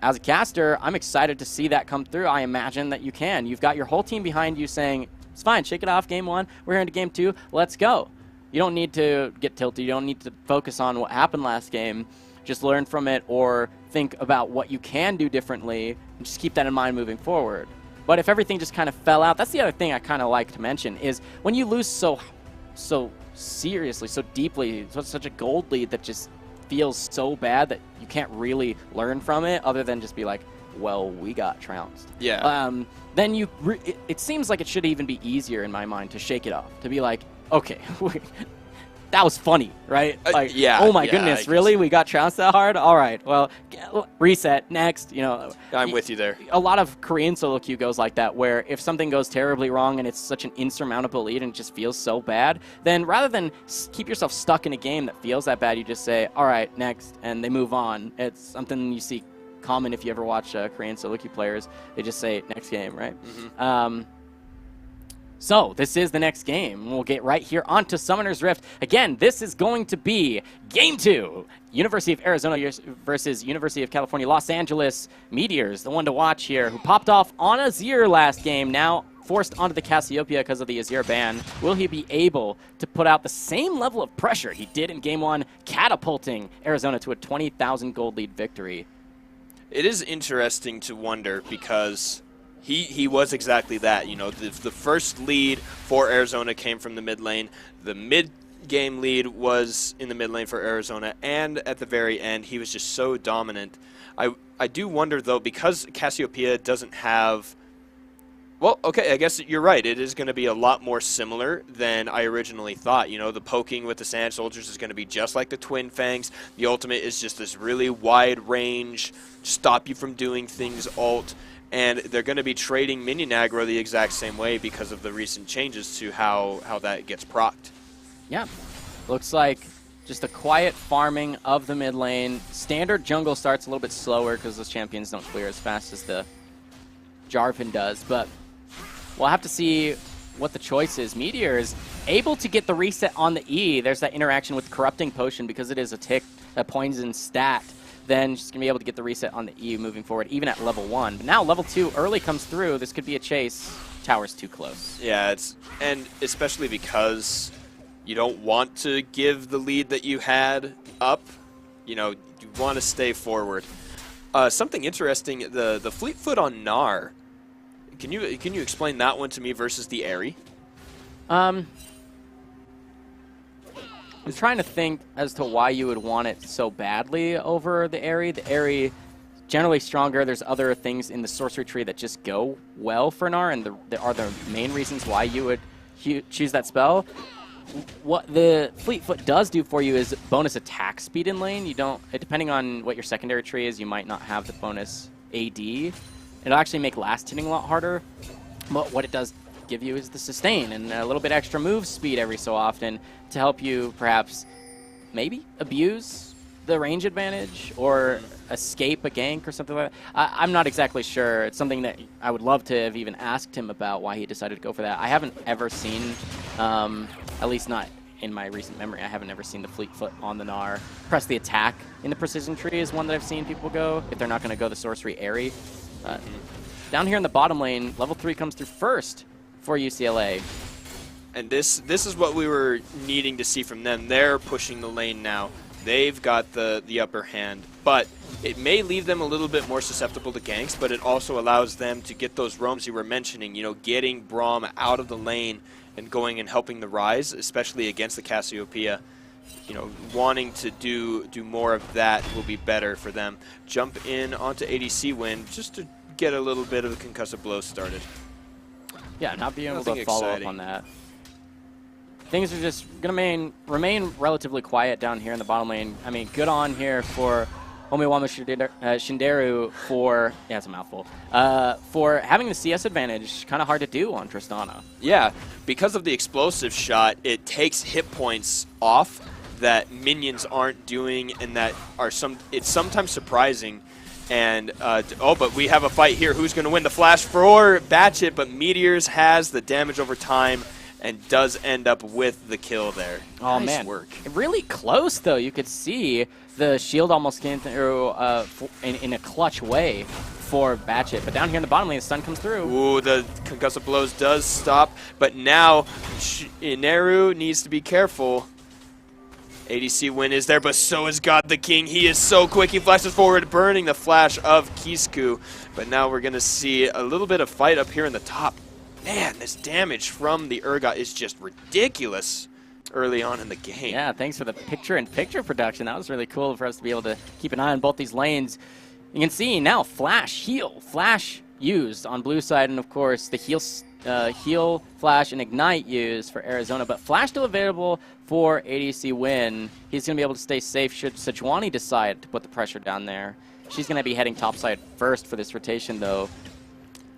as a caster, I'm excited to see that come through. I imagine that you can. You've got your whole team behind you saying, it's fine, shake it off game 1, we're here into game 2, let's go. You don't need to get tilted, you don't need to focus on what happened last game, just learn from it or think about what you can do differently, and just keep that in mind moving forward. But if everything just kind of fell out, that's the other thing I kind of like to mention, is when you lose so seriously, so deeply, such a gold lead that just feels so bad that you can't really learn from it other than just be like, well, we got trounced. Yeah. Then it seems like it should even be easier in my mind to shake it off, to be like, okay, that was funny, right? Like, yeah. Oh my goodness, really? We got trounced that hard? All right, well, reset, next, you know. I'm with you there. A lot of Korean solo queue goes like that, where if something goes terribly wrong and it's such an insurmountable lead and it just feels so bad, then rather than keep yourself stuck in a game that feels that bad, you just say, all right, next, and they move on. It's something you see common if you ever watch Korean solo queue players. They just say, next game, right? So So this is the next game. We'll get right here onto Summoner's Rift. Again, this is going to be Game 2. University of Arizona versus University of California, Los Angeles Meteors, the one to watch here, who popped off on Azir last game, now forced onto the Cassiopeia because of the Azir ban. Will he be able to put out the same level of pressure he did in Game 1, catapulting Arizona to a 20,000 gold lead victory? It is interesting to wonder because he was exactly that. You know, the first lead for Arizona came from the mid lane. The mid-game lead was in the mid lane for Arizona, and at the very end, he was just so dominant. I do wonder, though, because Cassiopeia doesn't have... Well, okay, I guess you're right. It is going to be a lot more similar than I originally thought. You know, the poking with the Sand Soldiers is going to be just like the Twin Fangs. The ultimate is just this really wide range, stop you from doing things ult. And they're going to be trading minion aggro the exact same way because of the recent changes to how that gets procced. Yeah, looks like just a quiet farming of the mid lane. Standard jungle starts a little bit slower because those champions don't clear as fast as the Jarvan does, but we'll have to see what the choice is. Meteor is able to get the reset on the E. There's that interaction with Corrupting Potion because it is a poison stat. Then she's going to be able to get the reset on the E moving forward, even at level 1. But now level 2 early comes through. This could be a chase. Tower's too close. Yeah, and especially because you don't want to give the lead that you had up. You know, you want to stay forward. Something interesting, the Fleetfoot on Gnar. Can you explain that one to me versus the Aerie? I'm trying to think as to why you would want it so badly over the Aerie. The Aerie, generally stronger. There's other things in the sorcery tree that just go well for Gnar, and there are the main reasons why you would choose that spell. What the Fleetfoot does do for you is bonus attack speed in lane. You don't, depending on what your secondary tree is, you might not have the bonus AD. It'll actually make last hitting a lot harder, but what it does give you is the sustain and a little bit extra move speed every so often to help you perhaps maybe abuse the range advantage or escape a gank or something like that. I'm not exactly sure. It's something that I would love to have even asked him about why he decided to go for that. I haven't ever seen, at least not in my recent memory, I haven't ever seen the Fleetfoot on the Gnar. Press the attack in the precision tree is one that I've seen people go if they're not going to go the sorcery Aerie. Down here in the bottom lane, level 3 comes through first for UCLA. And this is what we were needing to see from them. They're pushing the lane now. They've got the upper hand, but it may leave them a little bit more susceptible to ganks, but it also allows them to get those roams you were mentioning, you know, getting Braum out of the lane and going and helping the Rise, especially against the Cassiopeia. You know, wanting to do more of that will be better for them. Jump in onto ADC win just to get a little bit of a concussive blow started. Yeah, not being able Nothing to follow exciting. up on that. Things are just going to remain relatively quiet down here in the bottom lane. I mean, good on here for Omiwama Shinderu for, yeah, it's a mouthful, for having the CS advantage. Kind of hard to do on Tristana. Yeah, because of the explosive shot, it takes hit points off that minions aren't doing, and that are it's sometimes surprising. And but we have a fight here. Who's going to win? The flash for Batchet, but Meteors has the damage over time and does end up with the kill there. Oh, nice man. work. Really close, though. You could see the shield almost came through in a clutch way for Batchet. But down here in the bottom lane, the stun comes through. Ooh, the concussive blows does stop, but now Ineru needs to be careful. ADC win is there, but so is God the King. He is so quick. He flashes forward, burning the flash of Kisku. But now we're going to see a little bit of fight up here in the top. Man, this damage from the Urgot is just ridiculous early on in the game. Yeah, thanks for the picture-in-picture production. That was really cool for us to be able to keep an eye on both these lanes. You can see now Flash, heal, Flash used on blue side, and of course the heal, Flash, and Ignite used for Arizona. But Flash still available for ADC win. He's going to be able to stay safe should Sejuani decide to put the pressure down there. She's going to be heading topside first for this rotation, though.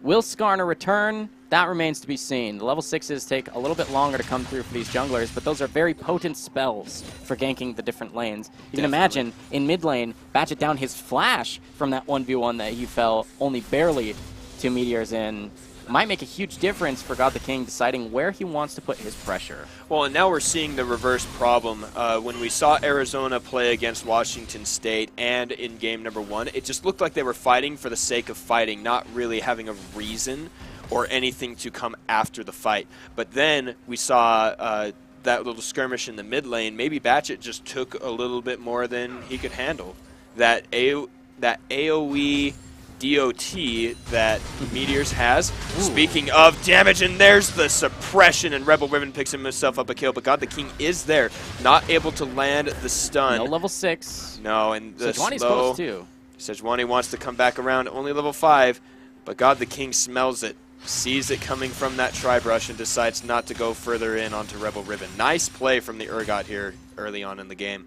Will Skarner return? That remains to be seen. The level 6s take a little bit longer to come through for these junglers, but those are very potent spells for ganking the different lanes. You can imagine, in mid lane, Batchet down his flash from that 1v1 that he fell only barely 2 meteors in. might make a huge difference for God the King deciding where he wants to put his pressure. Well, and now we're seeing the reverse problem. When we saw Arizona play against Washington State and in game number 1, it just looked like they were fighting for the sake of fighting, not really having a reason or anything to come after the fight. But then we saw that little skirmish in the mid lane. Maybe Batchett just took a little bit more than he could handle. That AoE DOT that Meteors has. Ooh. Speaking of damage, and there's the suppression, and Rebel Ribbon picks himself up a kill, but God the King is there, not able to land the stun. No level 6. No, and the Sejuani's slow. close too. Sejuani wants to come back around, only level 5, but God the King smells it, sees it coming from that Tri-Brush, and decides not to go further in onto Rebel Ribbon. Nice play from the Urgot here early on in the game.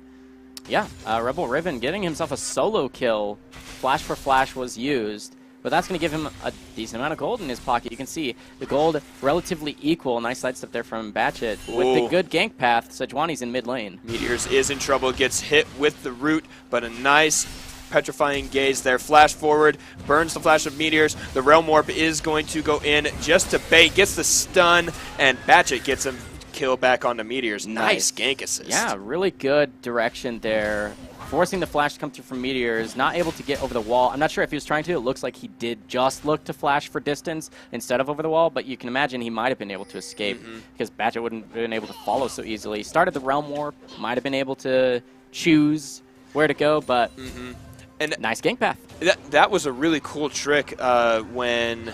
Yeah, Rebel Ribbon getting himself a solo kill. Flash for flash was used, but that's going to give him a decent amount of gold in his pocket. You can see the gold relatively equal. Nice sidestep there from Batchett. With the good gank path, Sejuani's in mid lane. Meteors is in trouble, gets hit with the root, but a nice petrifying gaze there. Flash forward, burns the flash of Meteors. The Realm Warp is going to go in just to bait, gets the stun, and Batchett gets him kill back onto Meteors. Nice gank assist. Yeah, really good direction there. Forcing the flash to come through from Meteors, not able to get over the wall. I'm not sure if he was trying to. It looks like he did just look to flash for distance instead of over the wall, but you can imagine he might have been able to escape because Batchett wouldn't have been able to follow so easily. Started the Realm Warp, might have been able to choose where to go, but and nice gank path. That was a really cool trick when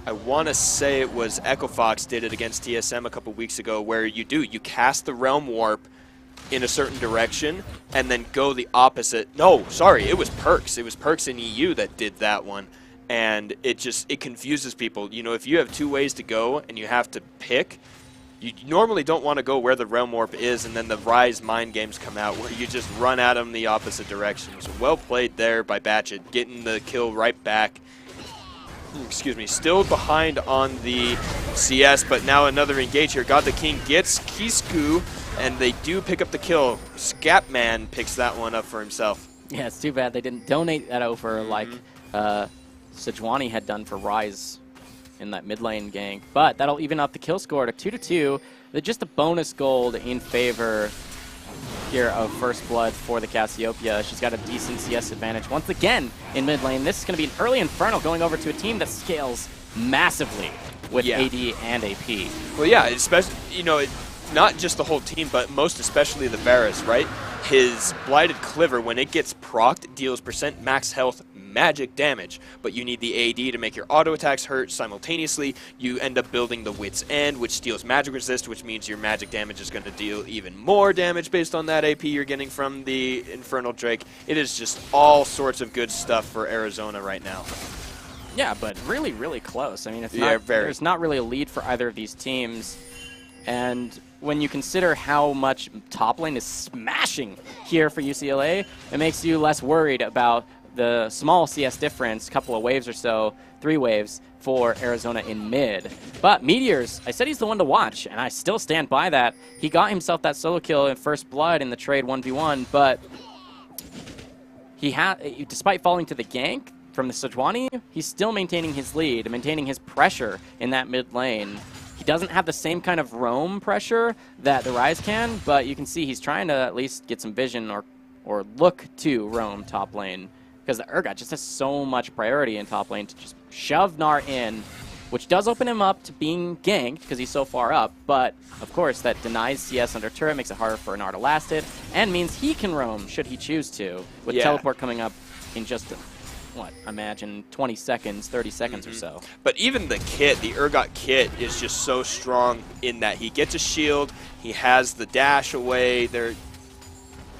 I want to say it was Echo Fox did it against TSM a couple weeks ago, where you cast the Realm Warp in a certain direction and then go the opposite. No, sorry, it was Perks. It was Perks in EU that did that one, and it confuses people. You know, if you have 2 ways to go and you have to pick, you normally don't want to go where the Realm Warp is, and then the Rise mind games come out where you just run at them the opposite direction. So well played there by Batchett, getting the kill right back. Excuse me, still behind on the CS, but now another engage here. God the King gets Kisku, and they do pick up the kill. Scapman picks that one up for himself. Yeah, it's too bad they didn't donate that over like Sejuani had done for Rise in that mid lane gank. But that'll even up the kill score to 2-2. Just a bonus gold in favor here of First Blood for the Cassiopeia. She's got a decent CS advantage once again in mid lane. This is going to be an early Infernal going over to a team that scales massively with AD and AP. Well, yeah, especially, you know, not just the whole team, but most especially the Varus, right? His Blighted Cliver, when it gets procced, deals % max health magic damage, but you need the AD to make your auto attacks hurt simultaneously. You end up building the Wit's End, which deals magic resist, which means your magic damage is going to deal even more damage based on that AP you're getting from the Infernal Drake. It is just all sorts of good stuff for Arizona right now. Yeah, but really, really close. I mean, there's not really a lead for either of these teams. And when you consider how much top lane is smashing here for UCLA, it makes you less worried about the small CS difference, couple of waves or so, 3 waves for Arizona in mid. But Meteors, I said he's the one to watch, and I still stand by that. He got himself that solo kill in First Blood in the trade 1v1, but despite falling to the gank from the Sejuani, he's still maintaining his lead, maintaining his pressure in that mid lane. He doesn't have the same kind of roam pressure that the Rise can, but you can see he's trying to at least get some vision or look to roam top lane, because the Urgot just has so much priority in top lane to just shove Gnar in, which does open him up to being ganked because he's so far up, but of course that denies CS under turret, makes it harder for Gnar to last it, and means he can roam should he choose to, with teleport coming up in just imagine 20 seconds, 30 seconds or so. But even the kit, the Urgot kit, is just so strong in that he gets a shield, he has the dash away.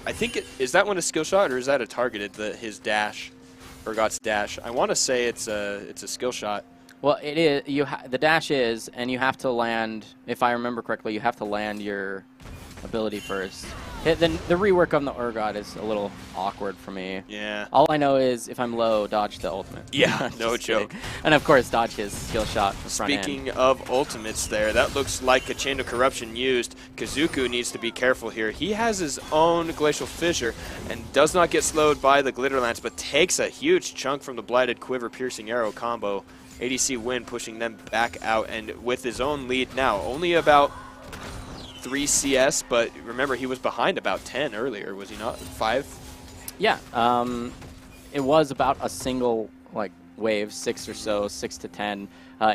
I think is that one a skill shot or is that a targeted, his dash, Urgot's dash? I want to say it's a skill shot. Well, it is. The dash is, and you have to land. If I remember correctly, you have to land your ability first. Then the rework on the Urgot is a little awkward for me. Yeah. All I know is if I'm low, dodge the ultimate. Yeah, no joke. Kidding. And of course, dodge his skill shot. Speaking of ultimates there, that looks like a Chain of Corruption used. Kazuku needs to be careful here. He has his own Glacial Fissure and does not get slowed by the Glitter Lance, but takes a huge chunk from the Blighted Quiver Piercing Arrow combo. ADC Win pushing them back out, and with his own lead now, only about 3 CS, but remember he was behind about 10 earlier, was he not? 5? Yeah, it was about a single wave, 6 or so, 6 to 10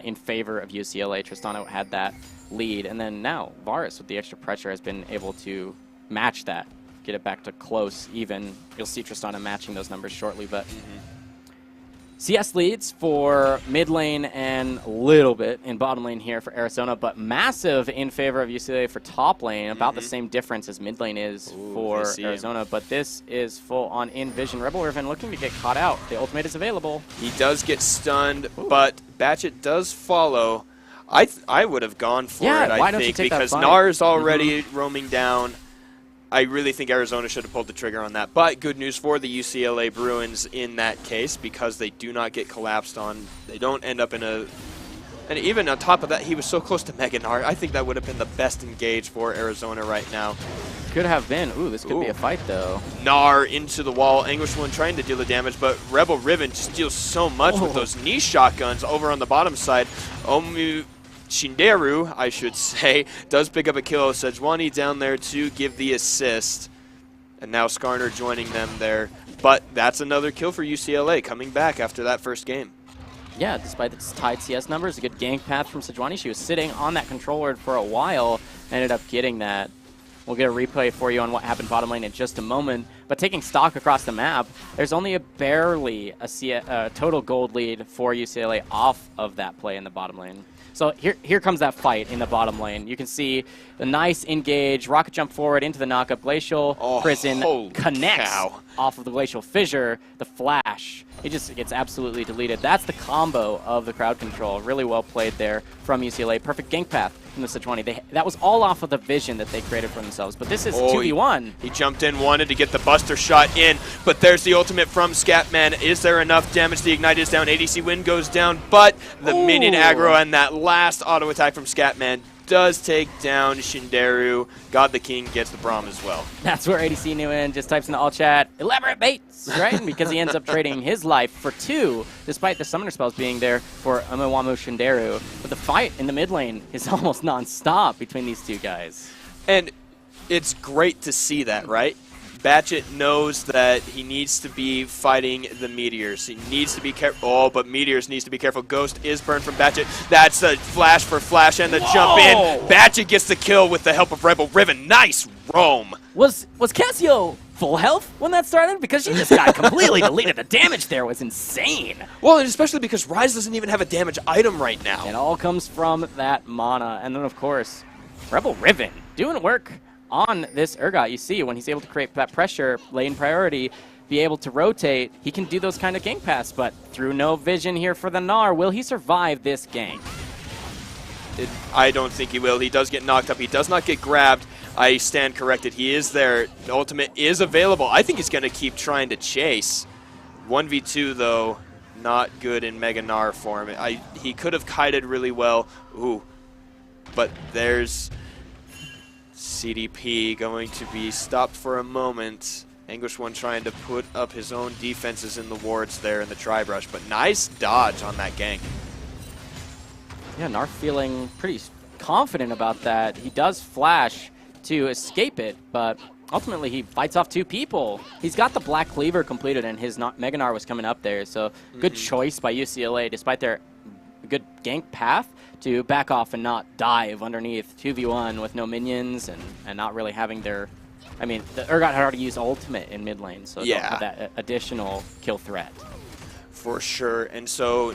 in favor of UCLA. Tristano had that lead, and then now Varus with the extra pressure has been able to match that, get it back to close, even. You'll see Tristano matching those numbers shortly, but CS leads for mid lane and a little bit in bottom lane here for Arizona, but massive in favor of UCLA for top lane, about the same difference as mid lane is for Arizona, but this is full on in vision. Rebel Riven looking to get caught out. The ultimate is available. He does get stunned, but Batchet does follow. I would have gone for it, I think, because Nar's already roaming down. I really think Arizona should have pulled the trigger on that. But good news for the UCLA Bruins in that case, because they do not get collapsed on. They don't end up in a... And even on top of that, he was so close to Mega Gnar. I think that would have been the best engage for Arizona right now. Could have been. Ooh, this could be a fight, though. Gnar into the wall. Anguish One trying to deal the damage, but Rebel Riven just deals so much with those knee shotguns over on the bottom side. Omu Shinderu, I should say, does pick up a kill. Sejuani down there to give the assist. And now Skarner joining them there. But that's another kill for UCLA coming back after that first game. Yeah, despite its tied CS numbers, a good gank path from Sejuani. She was sitting on that controller for a while, ended up getting that. We'll get a replay for you on what happened bottom lane in just a moment. But taking stock across the map, there's only barely a total gold lead for UCLA off of that play in the bottom lane. So here comes that fight in the bottom lane. You can see the nice engage, rocket jump forward into the knockup. Glacial Prison connects off of the Glacial Fissure, the flash. It just gets absolutely deleted. That's the combo of the crowd control. Really well played there from UCLA. Perfect gank path from the Sejuani. That was all off of the vision that they created for themselves. But this is 2v1. He jumped in, wanted to get the Buster shot in, but there's the ultimate from Scatman. Is there enough damage? The Ignite is down. ADC Win goes down, but the minion aggro and that last auto attack from Scatman does take down Shinderu. God the King gets the Braum as well. That's where ADC knew in. Just types in the all chat, elaborate baits, right? Because he ends up trading his life for 2, despite the summoner spells being there for Umewamu Shinderu. But the fight in the mid lane is almost non-stop between these two guys. And it's great to see that, right? Batchet knows that he needs to be fighting the Meteors. He needs to be careful. Oh, but Meteors needs to be careful. Ghost is burned from Batchet. That's the flash for Flash and the jump in. Batchet gets the kill with the help of Rebel Riven. Nice roam. Was Cassio full health when that started? Because she just got completely deleted. The damage there was insane. Well, and especially because Ryze doesn't even have a damage item right now. It all comes from that mana. And then, of course, Rebel Riven doing work on this Urgot. You see, when he's able to create that pressure, lane priority, be able to rotate, he can do those kind of gank paths, but through no vision here for the Gnar, will he survive this gank? I don't think he will. He does get knocked up. He does not get grabbed. I stand corrected. He is there. The ultimate is available. I think he's going to keep trying to chase. 1v2, though, not good in Mega Gnar form. He could have kited really well. Ooh. But there's CDP going to be stopped for a moment. Anguish One trying to put up his own defenses in the wards there in the tri-brush, but nice dodge on that gank. Yeah, Gnar feeling pretty confident about that. He does flash to escape it, but ultimately he fights off 2 people. He's got the Black Cleaver completed, and his Mega Gnar was coming up there, so good choice by UCLA, despite their good gank path, to back off and not dive underneath 2v1 with no minions and not really having their... I mean, the Urgot had already used ultimate in mid lane, so don't have that additional kill threat. For sure, and so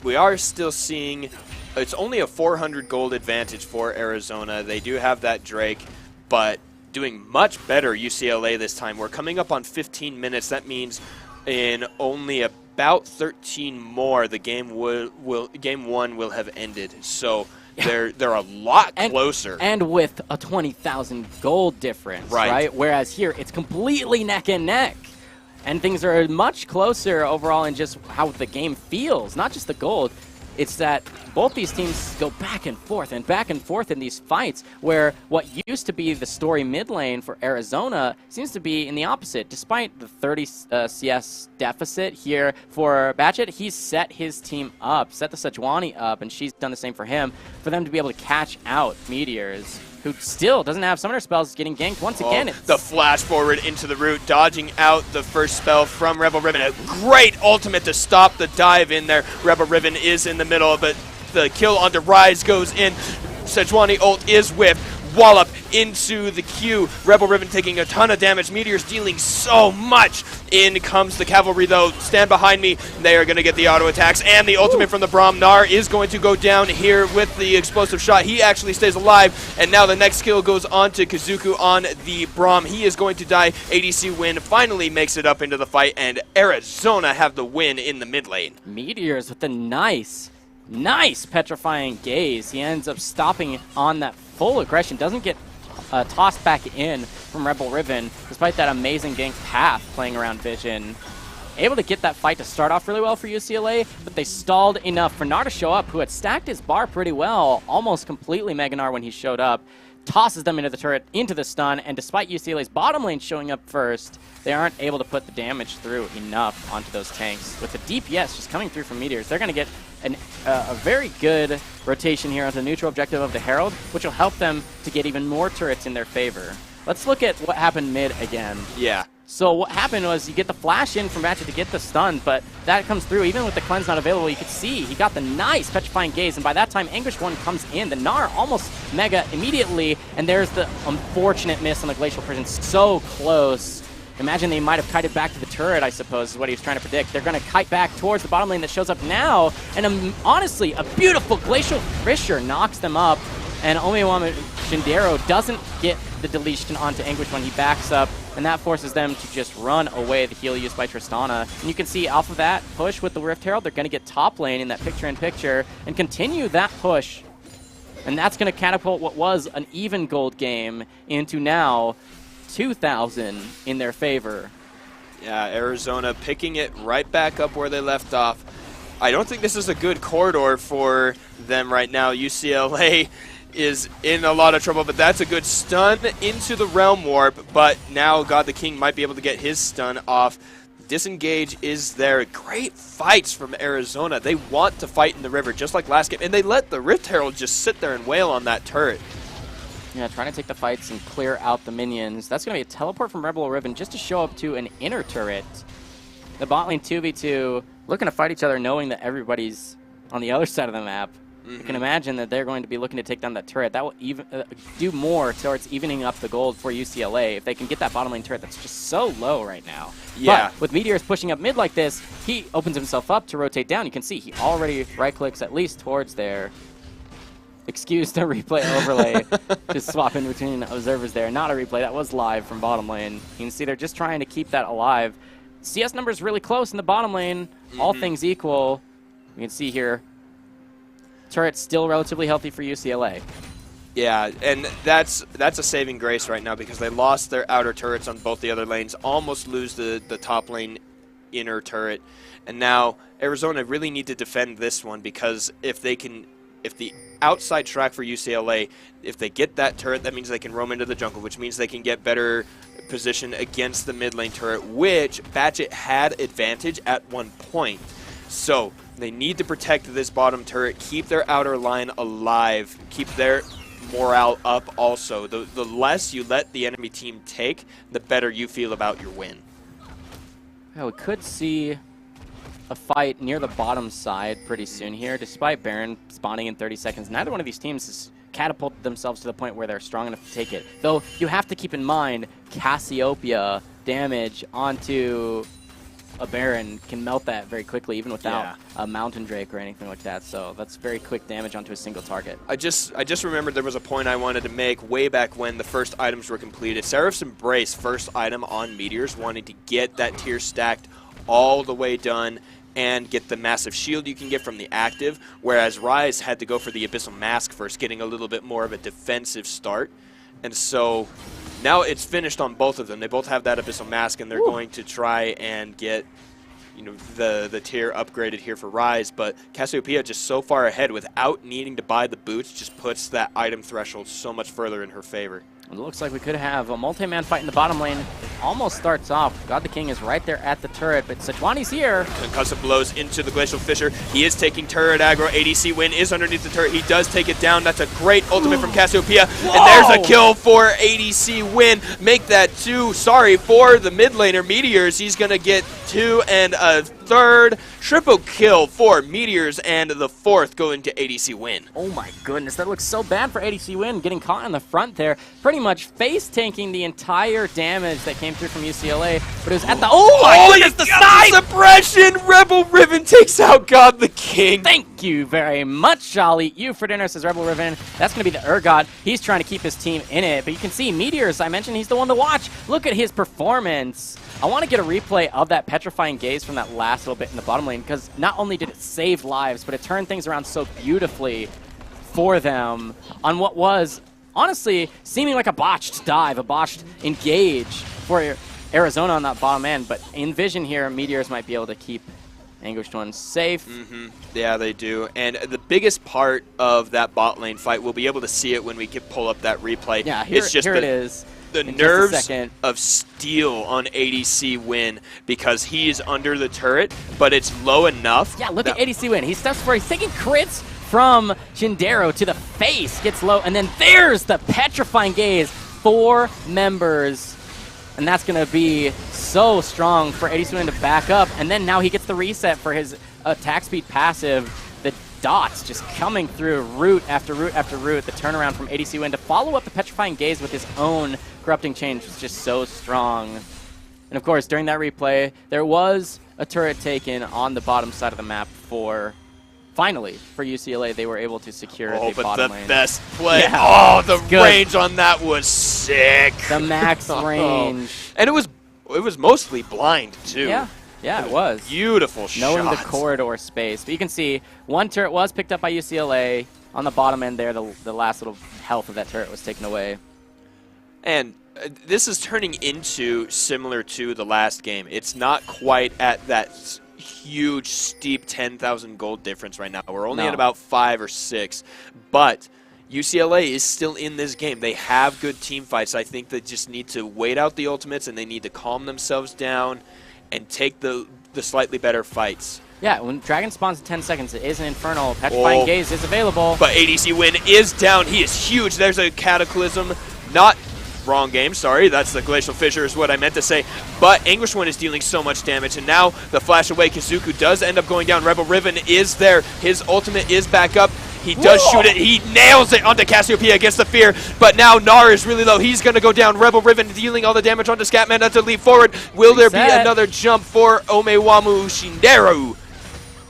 we are still seeing... It's only a 400 gold advantage for Arizona. They do have that Drake, but doing much better UCLA this time. We're coming up on 15 minutes. That means in only about 13 more, the game game 1 will have ended. So they're a lot closer. And with a 20,000 gold difference, right? Whereas here, it's completely neck and neck. And things are much closer overall in just how the game feels, not just the gold. it's that both these teams go back and forth in these fights, where what used to be the story mid lane for Arizona seems to be in the opposite. Despite the 30 CS deficit here for Batchet, he's set his team up, set the Sejuani up, and she's done the same for him, for them to be able to catch out Meteors, who still doesn't have summoner spells, getting ganked once again. The flash forward into the root, dodging out the first spell from Rebel Ribbon. A great ultimate to stop the dive in there. Rebel Ribbon is in the middle, but the kill onto Rise goes in. Sejuani ult is whiffed. Wallop into the queue. Rebel Ribbon taking a ton of damage. Meteors dealing so much. In comes the cavalry, though. Stand behind me. They are going to get the auto attacks. And the ultimate from the Braum. Gnar is going to go down here with the explosive shot. He actually stays alive. And now the next kill goes on to Kazuku on the Braum. He is going to die. ADC win finally makes it up into the fight. And Arizona have the win in the mid lane. Meteors with a nice petrifying gaze. He ends up stopping on that full aggression, doesn't get tossed back in from Rebel Ribbon, despite that amazing gank path playing around Vision. Able to get that fight to start off really well for UCLA, but they stalled enough for Gnar to show up, who had stacked his bar pretty well, almost completely Mega Gnar when he showed up, tosses them into the turret, into the stun, and despite UCLA's bottom lane showing up first, they aren't able to put the damage through enough onto those tanks. With the DPS just coming through from Meteors, they're going to get a very good rotation here onto the neutral objective of the Herald, which will help them to get even more turrets in their favor. Let's look at what happened mid again. Yeah. So what happened was you get the flash in from Batchet to get the stun, but that comes through. Even with the cleanse not available, you could see he got the nice petrifying gaze, and by that time, Anguish 1 comes in. The Gnar almost mega immediately, and there's the unfortunate miss on the Glacial Prison. So close. Imagine they might have kited back to the turret, I suppose, is what he was trying to predict. They're going to kite back towards the bottom lane that shows up now, and honestly, a beautiful Glacial Fissure knocks them up, and Omiwama Shindero doesn't get the deletion onto Anguish when he backs up, and that forces them to just run away the heal used by Tristana. And you can see off of that push with the Rift Herald, they're going to get top lane in that picture-in-picture and continue that push. And that's going to catapult what was an even gold game into now 2,000 in their favor. Yeah, Arizona picking it right back up where they left off. I don't think this is a good corridor for them right now. UCLA is in a lot of trouble, but that's a good stun into the Realm Warp, but now God the King might be able to get his stun off. Disengage is there. Great fights from Arizona. They want to fight in the river just like last game, and they let the Rift Herald just sit there and wail on that turret. Yeah, trying to take the fights and clear out the minions. That's going to be a teleport from Rebel Ribbon just to show up to an inner turret. The bot lane 2v2 looking to fight each other, knowing that everybody's on the other side of the map. You can imagine that they're going to be looking to take down that turret. That will even do more towards evening up the gold for UCLA if they can get that bottom lane turret that's just so low right now. Yeah. But with Meteors pushing up mid like this, he opens himself up to rotate down. You can see he already right-clicks at least towards there. Excuse the replay overlay. Just swap in between observers there. Not a replay. That was live from bottom lane. You can see they're just trying to keep that alive. CS numbers really close in the bottom lane. All things equal. You can see here, turret's still relatively healthy for UCLA. Yeah, and that's a saving grace right now because they lost their outer turrets on both the other lanes, almost lose the top lane inner turret, and now Arizona really need to defend this one because if the outside track for UCLA, if they get that turret, that means they can roam into the jungle, which means they can get better position against the mid lane turret, which Batchet had advantage at one point. So they need to protect this bottom turret, keep their outer line alive, keep their morale up also. The less you let the enemy team take, the better you feel about your win. Yeah, we could see a fight near the bottom side pretty soon here, despite Baron spawning in 30 seconds. Neither one of these teams has catapulted themselves to the point where they're strong enough to take it. Though you have to keep in mind, Cassiopeia damage onto a Baron can melt that very quickly, even without a Mountain Drake or anything like that. So that's very quick damage onto a single target. I just remembered there was a point I wanted to make way back when the first items were completed. Seraph's Embrace, first item on Meteors, wanting to get that tier stacked all the way done and get the massive shield you can get from the active, whereas Rise had to go for the Abyssal Mask first, getting a little bit more of a defensive start. And so now it's finished on both of them. They both have that Abyssal Mask, and they're going to try and get the tier upgraded here for Rise, but Cassiopeia just so far ahead without needing to buy the boots just puts that item threshold so much further in her favor. It looks like we could have a multi-man fight in the bottom lane. It almost starts off. God the King is right there at the turret, but Sejuani's here. Concussive blows into the Glacial Fissure. He is taking turret aggro. ADC Win is underneath the turret. He does take it down. That's a great ultimate from Cassiopeia. Whoa! And there's a kill for ADC Win. Make that 2. Sorry for the mid laner Meteors. He's going to get 2 and a third. Triple kill for Meteors and the 4th going to ADC Win. Oh my goodness, that looks so bad for ADC Win, getting caught in the front there, pretty much face tanking the entire damage that came through from UCLA, but it was at the goodness, the side! Suppression! Rebel Riven takes out God the King. Thank you very much, I'll eat you for dinner, says Rebel Riven. That's going to be the Urgot. He's trying to keep his team in it, but you can see Meteors, I mentioned he's the one to watch. Look at his performance. I want to get a replay of that Petrifying Gaze from that last little bit in the bottom lane, because not only did it save lives, but it turned things around so beautifully for them on what was, honestly, seeming like a botched dive, a botched engage for Arizona on that bottom end. But in vision here, Meteors might be able to keep Anguished One safe. Yeah, they do. And the biggest part of that bot lane fight, we'll be able to see it when we can pull up that replay. Yeah, here it is. The nerves of steel on ADC Win because he's under the turret, but it's low enough. Yeah, look at ADC Win. He steps for he's taking crits from Jindero to the face, gets low, and then there's the Petrifying Gaze. 4 members, and that's going to be so strong for ADC Win to back up, and then now he gets the reset for his attack speed passive. The dots just coming through root after root after root. The turnaround from ADC Win to follow up the Petrifying Gaze with his own Corrupting Change was just so strong. And of course, during that replay, there was a turret taken on the bottom side of the map finally, for UCLA. They were able to secure the bottom lane. Oh, but the best play. Yeah, oh, the range on that was sick. The max range. And it was mostly blind, too. Yeah, it was. Beautiful shot. Knowing the corridor space. But you can see one turret was picked up by UCLA. On the bottom end there, the last little health of that turret was taken away. And this is turning into similar to the last game. It's not quite at that huge, steep 10,000 gold difference right now. We're only at about 5 or 6. But UCLA is still in this game. They have good team fights. I think they just need to wait out the ultimates, and they need to calm themselves down and take the slightly better fights. Yeah, when Dragon spawns in 10 seconds, it is an Infernal. Petrifying Gaze is available. But ADC Win is down. He is huge. There's a Cataclysm. Not wrong game, sorry. That's the Glacial Fissure is what I meant to say. But Anguished One is dealing so much damage. And now the flash away Kazuku does end up going down. Rebel Riven is there. His ultimate is back up. He does shoot it. He nails it onto Cassiopeia, gets the fear. But now Gnar is really low. He's going to go down. Rebel Riven dealing all the damage onto Scatman. That's a leap forward. Will there be another jump for Omewamu Shinderu?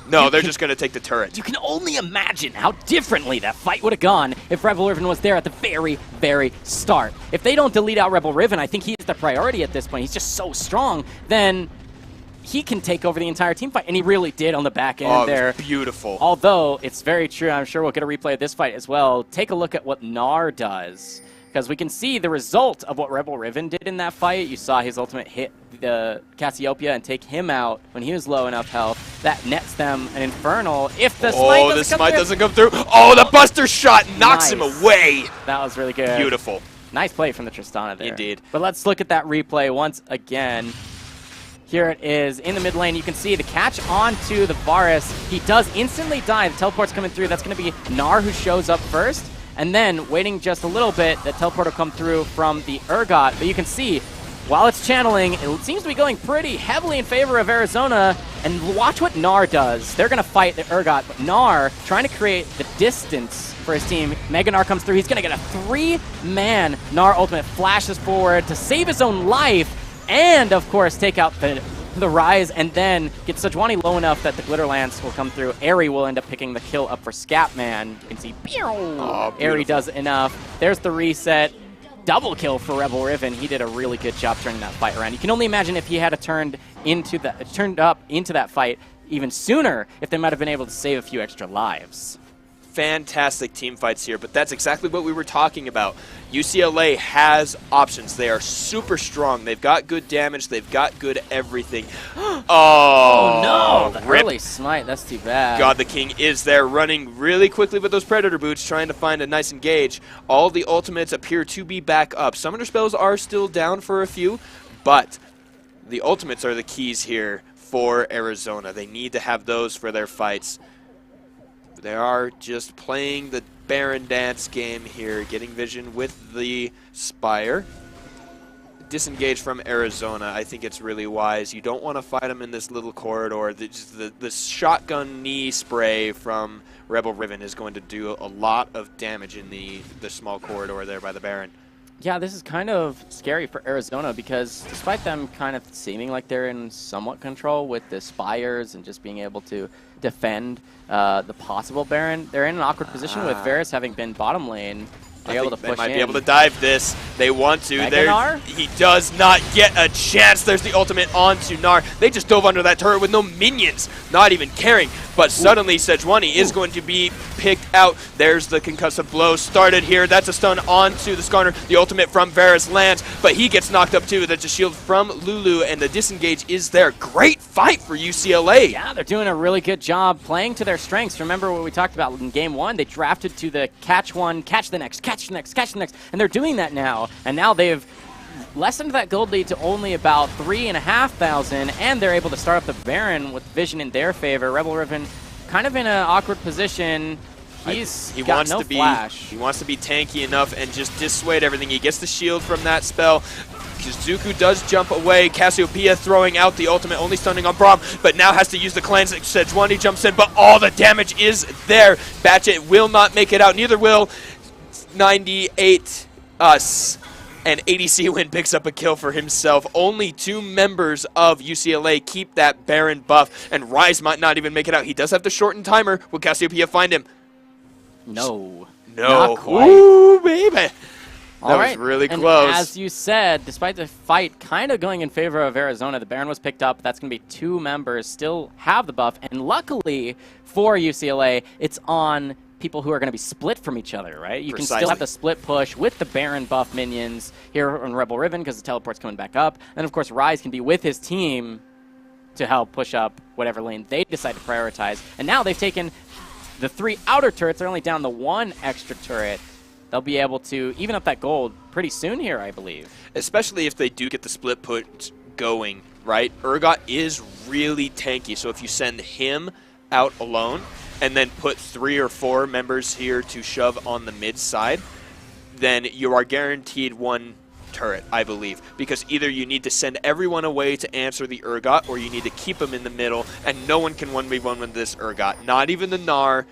No, they're just going to take the turret. You can only imagine how differently that fight would have gone if Rebel Riven was there at the very, very start. If they don't delete out Rebel Riven, I think he's the priority at this point. He's just so strong. Then he can take over the entire team fight, and he really did on the back end there. Beautiful. Although, it's very true, I'm sure we'll get a replay of this fight as well. Take a look at what Gnar does, because we can see the result of what Rebel Riven did in that fight. You saw his ultimate hit the Cassiopeia and take him out when he was low enough health. That nets them an Infernal. If the smite doesn't come through. Oh, the Buster shot knocks him away. That was really good. Beautiful. Nice play from the Tristana there. Indeed. But let's look at that replay once again. Here it is in the mid lane. You can see the catch onto the Varus. He does instantly die. The teleport's coming through. That's going to be Gnar who shows up first. And then, waiting just a little bit, the teleport will come through from the Urgot. But you can see, while it's channeling, it seems to be going pretty heavily in favor of Arizona. And watch what Gnar does. They're going to fight the Urgot, but Gnar trying to create the distance for his team. Mega Gnar comes through. He's going to get a 3-man Gnar ultimate, flashes forward to save his own life, and, of course, take out the Rise, and then get Sejuani low enough that the Glitter Lance will come through. Aerie will end up picking the kill up for Scatman. You can see, Aerie does enough. There's the reset. Double kill for Rebel Riven. He did a really good job turning that fight around. You can only imagine if he had turned up into that fight even sooner, if they might have been able to save a few extra lives. fantastic team fights here, but that's exactly what we were talking about. UCLA has options. They are super strong. They've got good damage. They've got good everything. Oh, no! The rip. early smite, that's too bad. God the King is there, running really quickly with those Predator boots, trying to find a nice engage. All the ultimates appear to be back up. Summoner spells are still down for a few, but the ultimates are the keys here for Arizona. They need to have those for their fights. They are just playing the Baron dance game here, getting vision with the Spire. Disengage from Arizona. I think it's really wise. You don't want to fight them in this little corridor. The shotgun knee spray from Rebel Riven is going to do a lot of damage in the small corridor there by the Baron. Yeah, this is kind of scary for Arizona because despite them kind of seeming like they're in somewhat control with the Spires and just being able to defend the possible Baron, they're in an awkward position with Varus having been bottom lane. They're able to push they might in. be able to dive this. They want to. Nar? He does not get a chance. There's the ultimate onto Nar. They just dove under that turret with no minions, not even caring. But suddenly Sejuani is going to be picked out. There's the concussive blow started here. That's a stun onto the Skarner. The ultimate from Varus lands, but he gets knocked up too. That's a shield from Lulu, and the disengage is there. Great fight for UCLA. Yeah, they're doing a really good job playing to their strengths. Remember what we talked about in game one? They drafted to the catch one, catch the next, catch the next, catch the next, and they're doing that now. And now they've lessened that gold lead to only about 3,500, and they're able to start up the Baron with vision in their favor. Rebel Riven kind of in an awkward position. He got no flash. He wants to be tanky enough and just dissuade everything. He gets the shield from that spell. Zuku does jump away. Cassiopeia throwing out the ultimate, only stunning on Braum, but now has to use the cleanse. Sejuani jumps in, but all the damage is there. Batchet will not make it out. Neither will 98 us. And ADC Win picks up a kill for himself. Only 2 members of UCLA keep that Baron buff, and Rise might not even make it out. He does have the shortened timer. Will Cassiopeia find him? No. No. Not quite. Ooh, baby. That was really and close. As you said, despite the fight kind of going in favor of Arizona, the Baron was picked up. That's going to be 2 members still have the buff. And luckily for UCLA, it's on people who are going to be split from each other, right? You can still have the split push with the Baron buff minions here on Rebel Riven because the teleport's coming back up. And, of course, Rise can be with his team to help push up whatever lane they decide to prioritize. And now they've taken the 3 outer turrets. They're only down to 1 extra turret. They'll be able to even up that gold pretty soon here, I believe. Especially if they do get the split put going, right? Urgot is really tanky, so if you send him out alone and then put 3 or 4 members here to shove on the mid side, then you are guaranteed 1 turret, I believe. Because either you need to send everyone away to answer the Urgot, or you need to keep them in the middle, and no one can 1v1 with this Urgot. Not even the Gnar,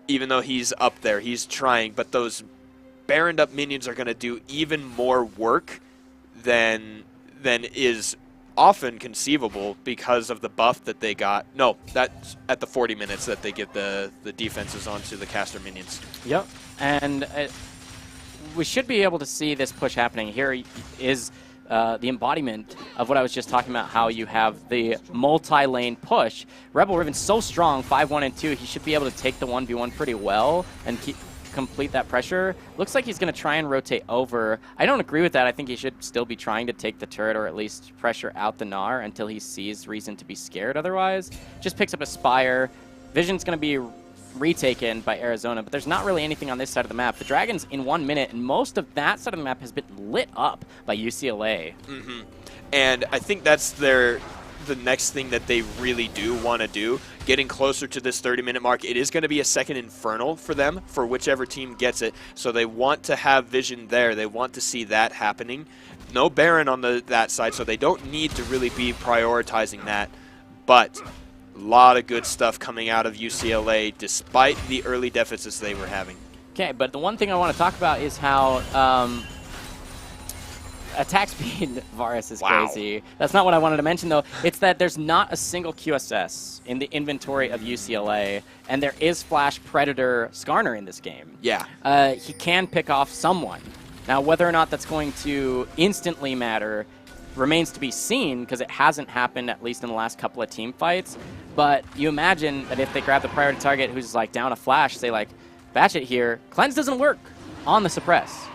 even though he's up there. He's trying, but those Baroned up minions are going to do even more work than is often conceivable because of the buff that they got. No, that's at the 40 minutes that they get the defenses onto the caster minions. Yep, and we should be able to see this push happening. Here is the embodiment of what I was just talking about, how you have the multi-lane push. Rebel Riven's so strong, 5-1 and 2, he should be able to take the 1v1 pretty well and complete that pressure. Looks like he's going to try and rotate over. I don't agree with that. I think he should still be trying to take the turret or at least pressure out the Gnar until he sees reason to be scared otherwise. Just picks up a Spire. Vision's going to be retaken by Arizona, but there's not really anything on this side of the map. The Dragon's in 1 minute, and most of that side of the map has been lit up by UCLA. Mm-hmm. And I think that's the next thing that they really do want to do, getting closer to this 30-minute mark. It is going to be a second Infernal for them, for whichever team gets it. So they want to have vision there. They want to see that happening. No Baron on that side, so they don't need to really be prioritizing that. But a lot of good stuff coming out of UCLA, despite the early deficits they were having. Okay, but the one thing I want to talk about is how attack speed Varus is crazy. That's not what I wanted to mention, though. It's that there's not a single QSS in the inventory of UCLA, and there is Flash Predator Skarner in this game. Yeah. He can pick off someone. Now, whether or not that's going to instantly matter remains to be seen, because it hasn't happened, at least in the last couple of team fights. But you imagine that if they grab the priority target who's like down a Flash, say like Batchet here. Cleanse doesn't work on the suppress.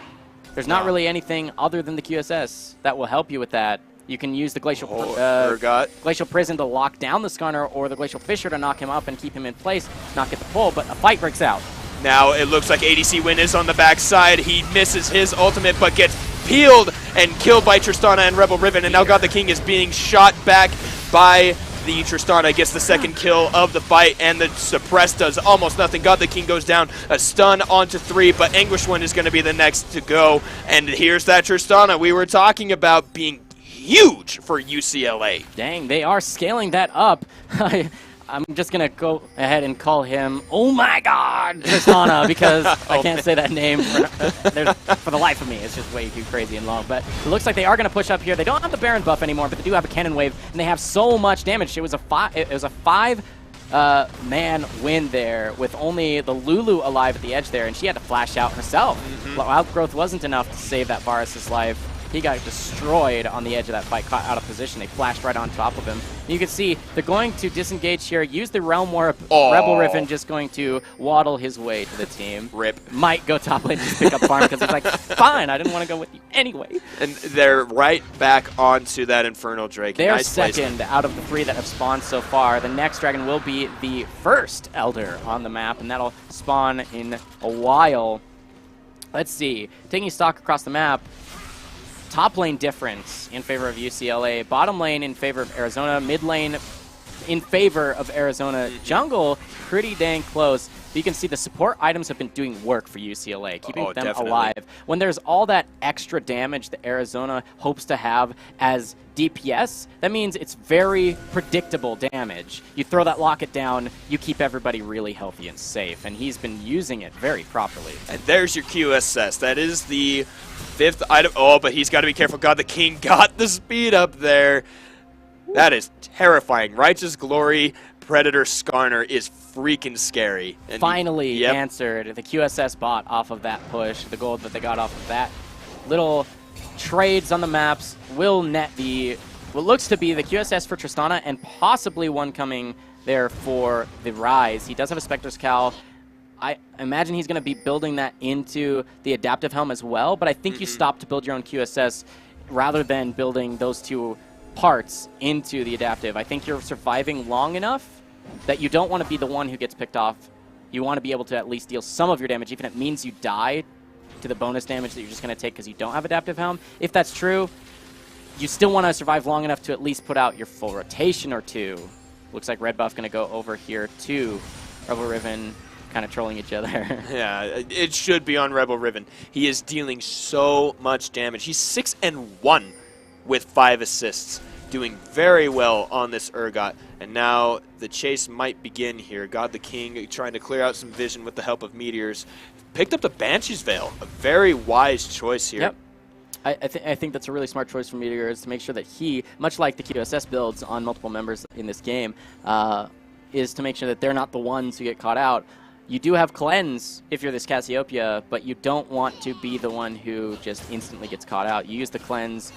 There's not really anything other than the QSS that will help you with that. You can use the Glacial Prison to lock down the Skarner, or the Glacial Fissure to knock him up and keep him in place, not get the pull, but a fight breaks out. Now it looks like ADC Win is on the backside. He misses his ultimate, but gets peeled and killed by Tristana and Rebel Riven, and now God the King is being shot back by the Tristana. Gets the second kill of the fight, and the suppress does almost nothing. God the King goes down, a stun onto 3, but Anguish One is going to be the next to go, and here's that Tristana we were talking about being huge for UCLA. Dang, they are scaling that up. I'm just going to go ahead and call him, oh my god, Tristana, because I can't say that name for the life of me. It's just way too crazy and long. But it looks like they are going to push up here. They don't have the Baron buff anymore, but they do have a Cannon Wave, and they have so much damage. It was a five-man win there with only the Lulu alive at the edge there, and she had to flash out herself. Wild Growth wasn't enough to save that Varus' life. He got destroyed on the edge of that fight, caught out of position. They flashed right on top of him. You can see they're going to disengage here, use the Realm Warp. Rebel Riven just going to waddle his way to the team. Rip. Might go top lane, just pick up farm, because he's like, fine, I didn't want to go with you anyway. And they're right back onto that Infernal Drake. They're nice second out of the 3 that have spawned so far. The next dragon will be the first Elder on the map, and that'll spawn in a while. Let's see. Taking stock across the map, top lane difference in favor of UCLA, bottom lane in favor of Arizona, mid lane in favor of Arizona, jungle pretty dang close. But you can see the support items have been doing work for UCLA, keeping them alive. When there's all that extra damage that Arizona hopes to have as DPS, that means it's very predictable damage. You throw that locket down, you keep everybody really healthy and safe, and he's been using it very properly. And there's your QSS. That is the 5th item. Oh, but he's got to be careful. God the King got the speed up there. That is terrifying. Righteous Glory Predator Skarner is freaking scary. And finally answered the QSS bot off of that push. The gold that they got off of that little trades on the maps will net the what looks to be the QSS for Tristana, and possibly one coming there for the Rise. He does have a Spectre's Cowl. I imagine he's going to be building that into the Adaptive Helm as well, but I think you stop to build your own QSS rather than building those 2 parts into the Adaptive. I think you're surviving long enough that you don't want to be the one who gets picked off. You want to be able to at least deal some of your damage, even if it means you die to the bonus damage that you're just going to take because you don't have Adaptive Helm. If that's true, you still want to survive long enough to at least put out your full rotation or 2. Looks like red buff going to go over here to Rebel Riven, kind of trolling each other. Yeah, it should be on Rebel Riven. He is dealing so much damage. He's 6-1 with 5 assists, doing very well on this Urgot. And now the chase might begin here. God the King trying to clear out some vision with the help of meteors. Picked up the Banshee's Veil, a very wise choice here. Yep. I think that's a really smart choice for Meteors to make sure that he, much like the QSS builds on multiple members in this game, is to make sure that they're not the ones who get caught out. You do have Cleanse if you're this Cassiopeia, but you don't want to be the one who just instantly gets caught out. You use the Cleanse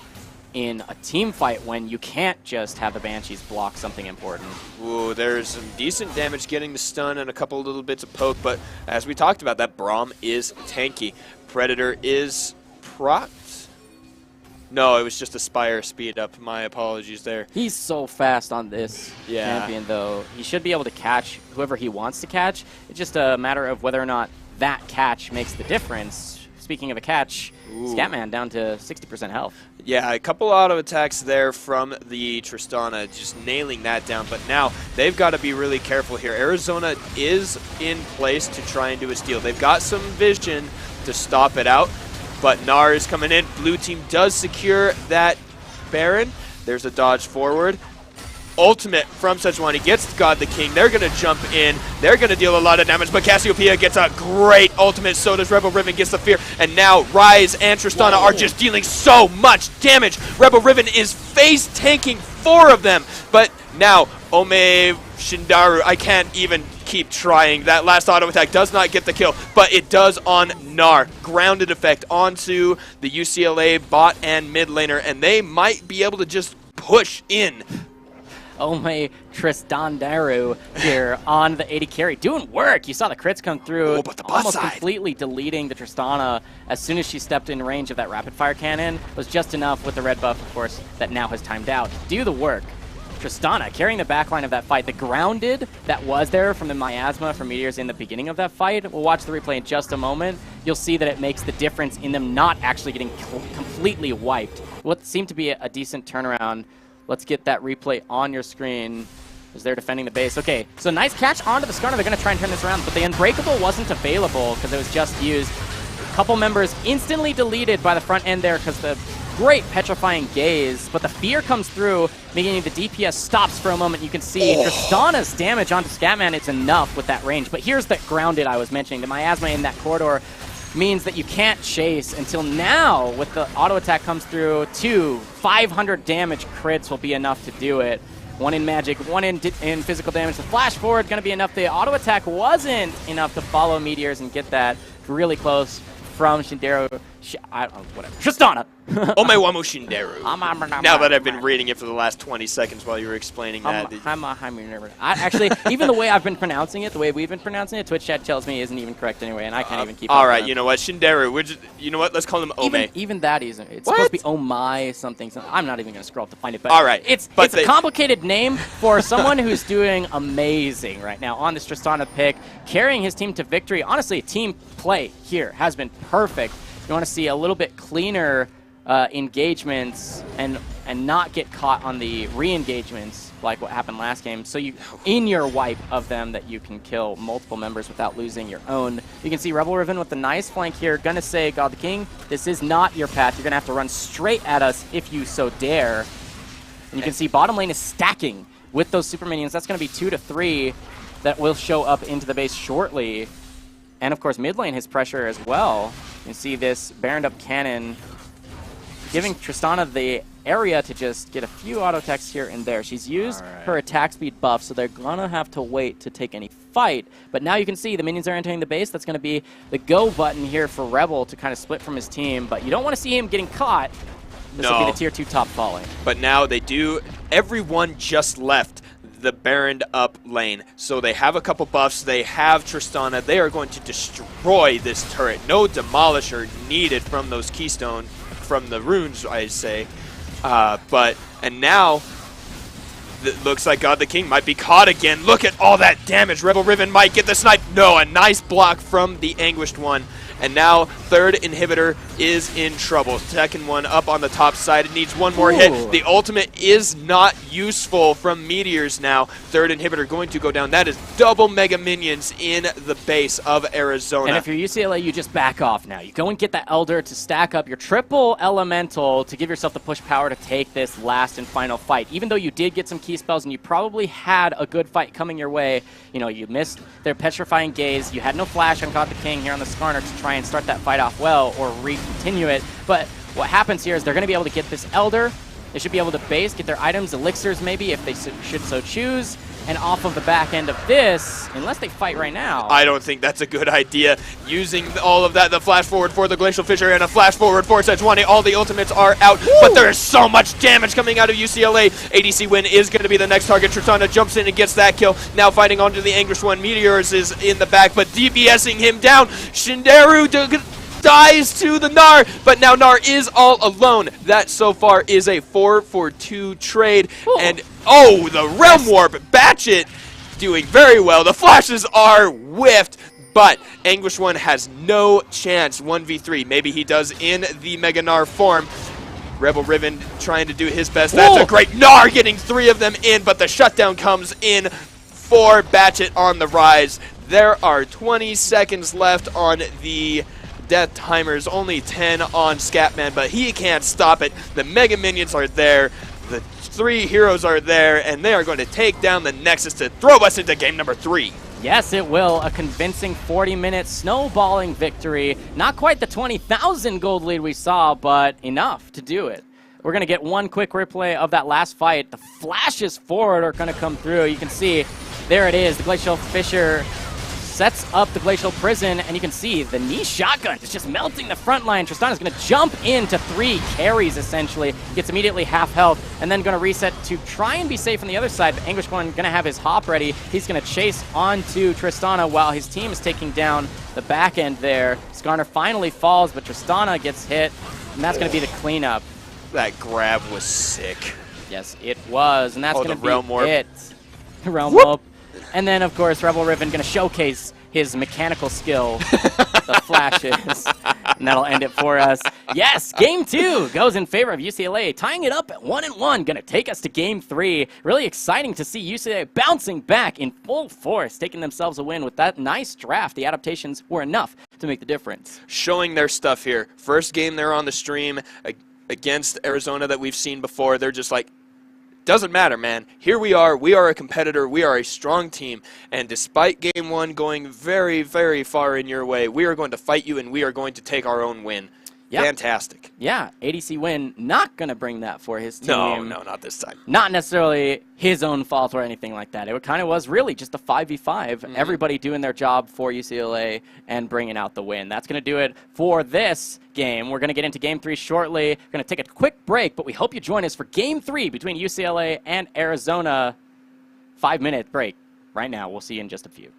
in a team fight when you can't just have the Banshees block something important. Ooh, there's some decent damage getting the stun and a couple little bits of poke, but as we talked about, that Braum is tanky. Predator is proc. No, it was just a Spire speed up. My apologies there. He's so fast on this champion, though. He should be able to catch whoever he wants to catch. It's just a matter of whether or not that catch makes the difference. Speaking of a catch, Scatman down to 60% health. Yeah, a couple auto attacks there from the Tristana, just nailing that down. But now they've got to be really careful here. Arizona is in place to try and do a steal. They've got some vision to stop it out. But Gnar is coming in. Blue team does secure that Baron. There's a dodge forward. Ultimate from Sejuani gets God the King. They're going to jump in. They're going to deal a lot of damage, but Cassiopeia gets a great ultimate. So does Rebel Riven, gets the fear. And now Rise and Tristana are just dealing so much damage. Rebel Riven is face tanking 4 of them. But now Ome Shindaru, I can't even keep trying. That last auto attack does not get the kill, but it does on Gnar. Grounded effect onto the UCLA bot and mid laner, and they might be able to just push in. Ome Tristandaru here on the 80 carry. Doing work. You saw the crits come through. Oh, but the butt almost side. completely deleting the Tristana as soon as she stepped in range of that rapid fire cannon. Was just enough with the red buff, of course, that now has timed out. Do the work. Tristana carrying the backline of that fight. The grounded that was there from the miasma from Meteors in the beginning of that fight. We'll watch the replay in just a moment. You'll see that it makes the difference in them not actually getting completely wiped. What seemed to be a decent turnaround. Let's get that replay on your screen as they're defending the base. Okay, so nice catch onto the Skarner. They're going to try and turn this around, but the Unbreakable wasn't available because it was just used. A couple members instantly deleted by the front end there because the great petrifying gaze, but the fear comes through, making the DPS stops for a moment. You can see Tristana's damage onto Scatman is enough with that range, but here's the grounded I was mentioning. The miasma in that corridor means that you can't chase until now. With the auto attack comes through, 500 damage crits will be enough to do it. One in magic, one in physical damage. The flash forward going to be enough. The auto attack wasn't enough to follow Meteors and get that really close from Shinderu. Whatever. Tristana. Omewamu Shinderu. Now that I've been reading it for the last 20 seconds while you were explaining that. Actually, even the way I've been pronouncing it, the way we've been pronouncing it, Twitch chat tells me isn't even correct anyway, and I can't even keep up. All right, you know what? Shinderu. You know what? Let's call him Ome. Even that isn't. It's What? supposed to be Omai something. I'm not even going to scroll up to find it. But All right, It's but a complicated name for someone who's doing amazing right now on this Tristana pick, carrying his team to victory. Honestly, team play here has been perfect. You want to see a little bit cleaner engagements and not get caught on the re-engagements like what happened last game. So you, in your wipe of them, that you can kill multiple members without losing your own. You can see Rebel Riven with the nice flank here. Gonna say, God the King, this is not your path. You're gonna have to run straight at us if you so dare. And you can see bottom lane is stacking with those super minions. That's gonna be 2 to 3 that will show up into the base shortly. And of course, mid lane has pressure as well. You can see this Baroned up cannon giving Tristana the area to just get a few auto attacks here and there. She's used her attack speed buff, so they're gonna have to wait to take any fight. But now you can see the minions are entering the base. That's gonna be the go button here for Rebel to kind of split from his team. But you don't want to see him getting caught. This will be the tier 2 top falling. But now they do. Everyone just left the Baroned up lane. So they have a couple buffs. They have Tristana. They are going to destroy this turret. No demolisher needed from those keystone, from the runes, I say. And now it looks like God the King might be caught again. Look at all that damage. Rebel Riven might get the snipe. No, a nice block from the Anguished One. And now third inhibitor is in trouble. Second one up on the top side. It needs one more hit. The ultimate is not useful from Meteors now. Third inhibitor going to go down. That is double mega minions in the base of Arizona. And if you're UCLA, you just back off now. You go and get that Elder to stack up your triple elemental to give yourself the push power to take this last and final fight. Even though you did get some key spells and you probably had a good fight coming your way, you know, you missed their petrifying gaze. You had no flash on God the King here on the Skarner to try and start that fight off well or re-continue it. But what happens here is they're going to be able to get this Elder. They should be able to base, get their items, elixirs maybe if they should so choose. And off of the back end of this, unless they fight right now. I don't think that's a good idea. Using all of that, the flash forward for the Glacial Fissure and a flash forward for Sejuani. All the ultimates are out, but there is so much damage coming out of UCLA. ADC win is going to be the next target. Tristana jumps in and gets that kill. Now fighting onto the Anguished One. Meteors is in the back, but DPSing him down. Shinderu dies to the Gnar, but now Gnar is all alone. That so far is a 4-for-2 trade. Ooh. And oh, the Realm Warp, Batchet doing very well. The flashes are whiffed, but Anguished One has no chance. 1v3, maybe he does in the Mega Gnar form. Rebel Riven trying to do his best. That's a great Gnar, getting 3 of them in, but the shutdown comes in for Batchet on the rise. There are 20 seconds left on the death timers, only 10 on Scatman, but he can't stop it. The Mega Minions are there, the 3 heroes are there, and they are going to take down the Nexus to throw us into game number 3. Yes, it will. A convincing 40-minute snowballing victory. Not quite the 20,000 gold lead we saw, but enough to do it. We're going to get one quick replay of that last fight. The flashes forward are going to come through. You can see, there it is, the Glacial Fissure sets up the Glacial Prison, and you can see the knee shotgun is just melting the front line. Tristana's going to jump into 3 carries, essentially. Gets immediately half health, and then going to reset to try and be safe on the other side. But Anguish going to have his hop ready. He's going to chase onto Tristana while his team is taking down the back end there. Skarner finally falls, but Tristana gets hit, and that's going to be the cleanup. That grab was sick. Yes, it was, and that's going to be Realm Warp. it. Realm Warp. And then, of course, Rebel Riven going to showcase his mechanical skill, the flashes, and that'll end it for us. Yes, Game 2 goes in favor of UCLA, tying it up at 1-1, going to take us to Game 3. Really exciting to see UCLA bouncing back in full force, taking themselves a win with that nice draft. The adaptations were enough to make the difference. Showing their stuff here. First game they're on the stream against Arizona that we've seen before. They're just like, doesn't matter, man. Here we are a competitor, we are a strong team, and despite Game 1 going very, very far in your way, we are going to fight you and we are going to take our own win. Yep. Fantastic. Yeah, ADC win, not going to bring that for his team. No, not this time. Not necessarily his own fault or anything like that. It kind of was really just a 5v5. Everybody doing their job for UCLA and bringing out the win. That's going to do it for this game. We're going to get into Game 3 shortly. We're going to take a quick break, but we hope you join us for Game 3 between UCLA and Arizona. 5-minute break right now. We'll see you in just a few.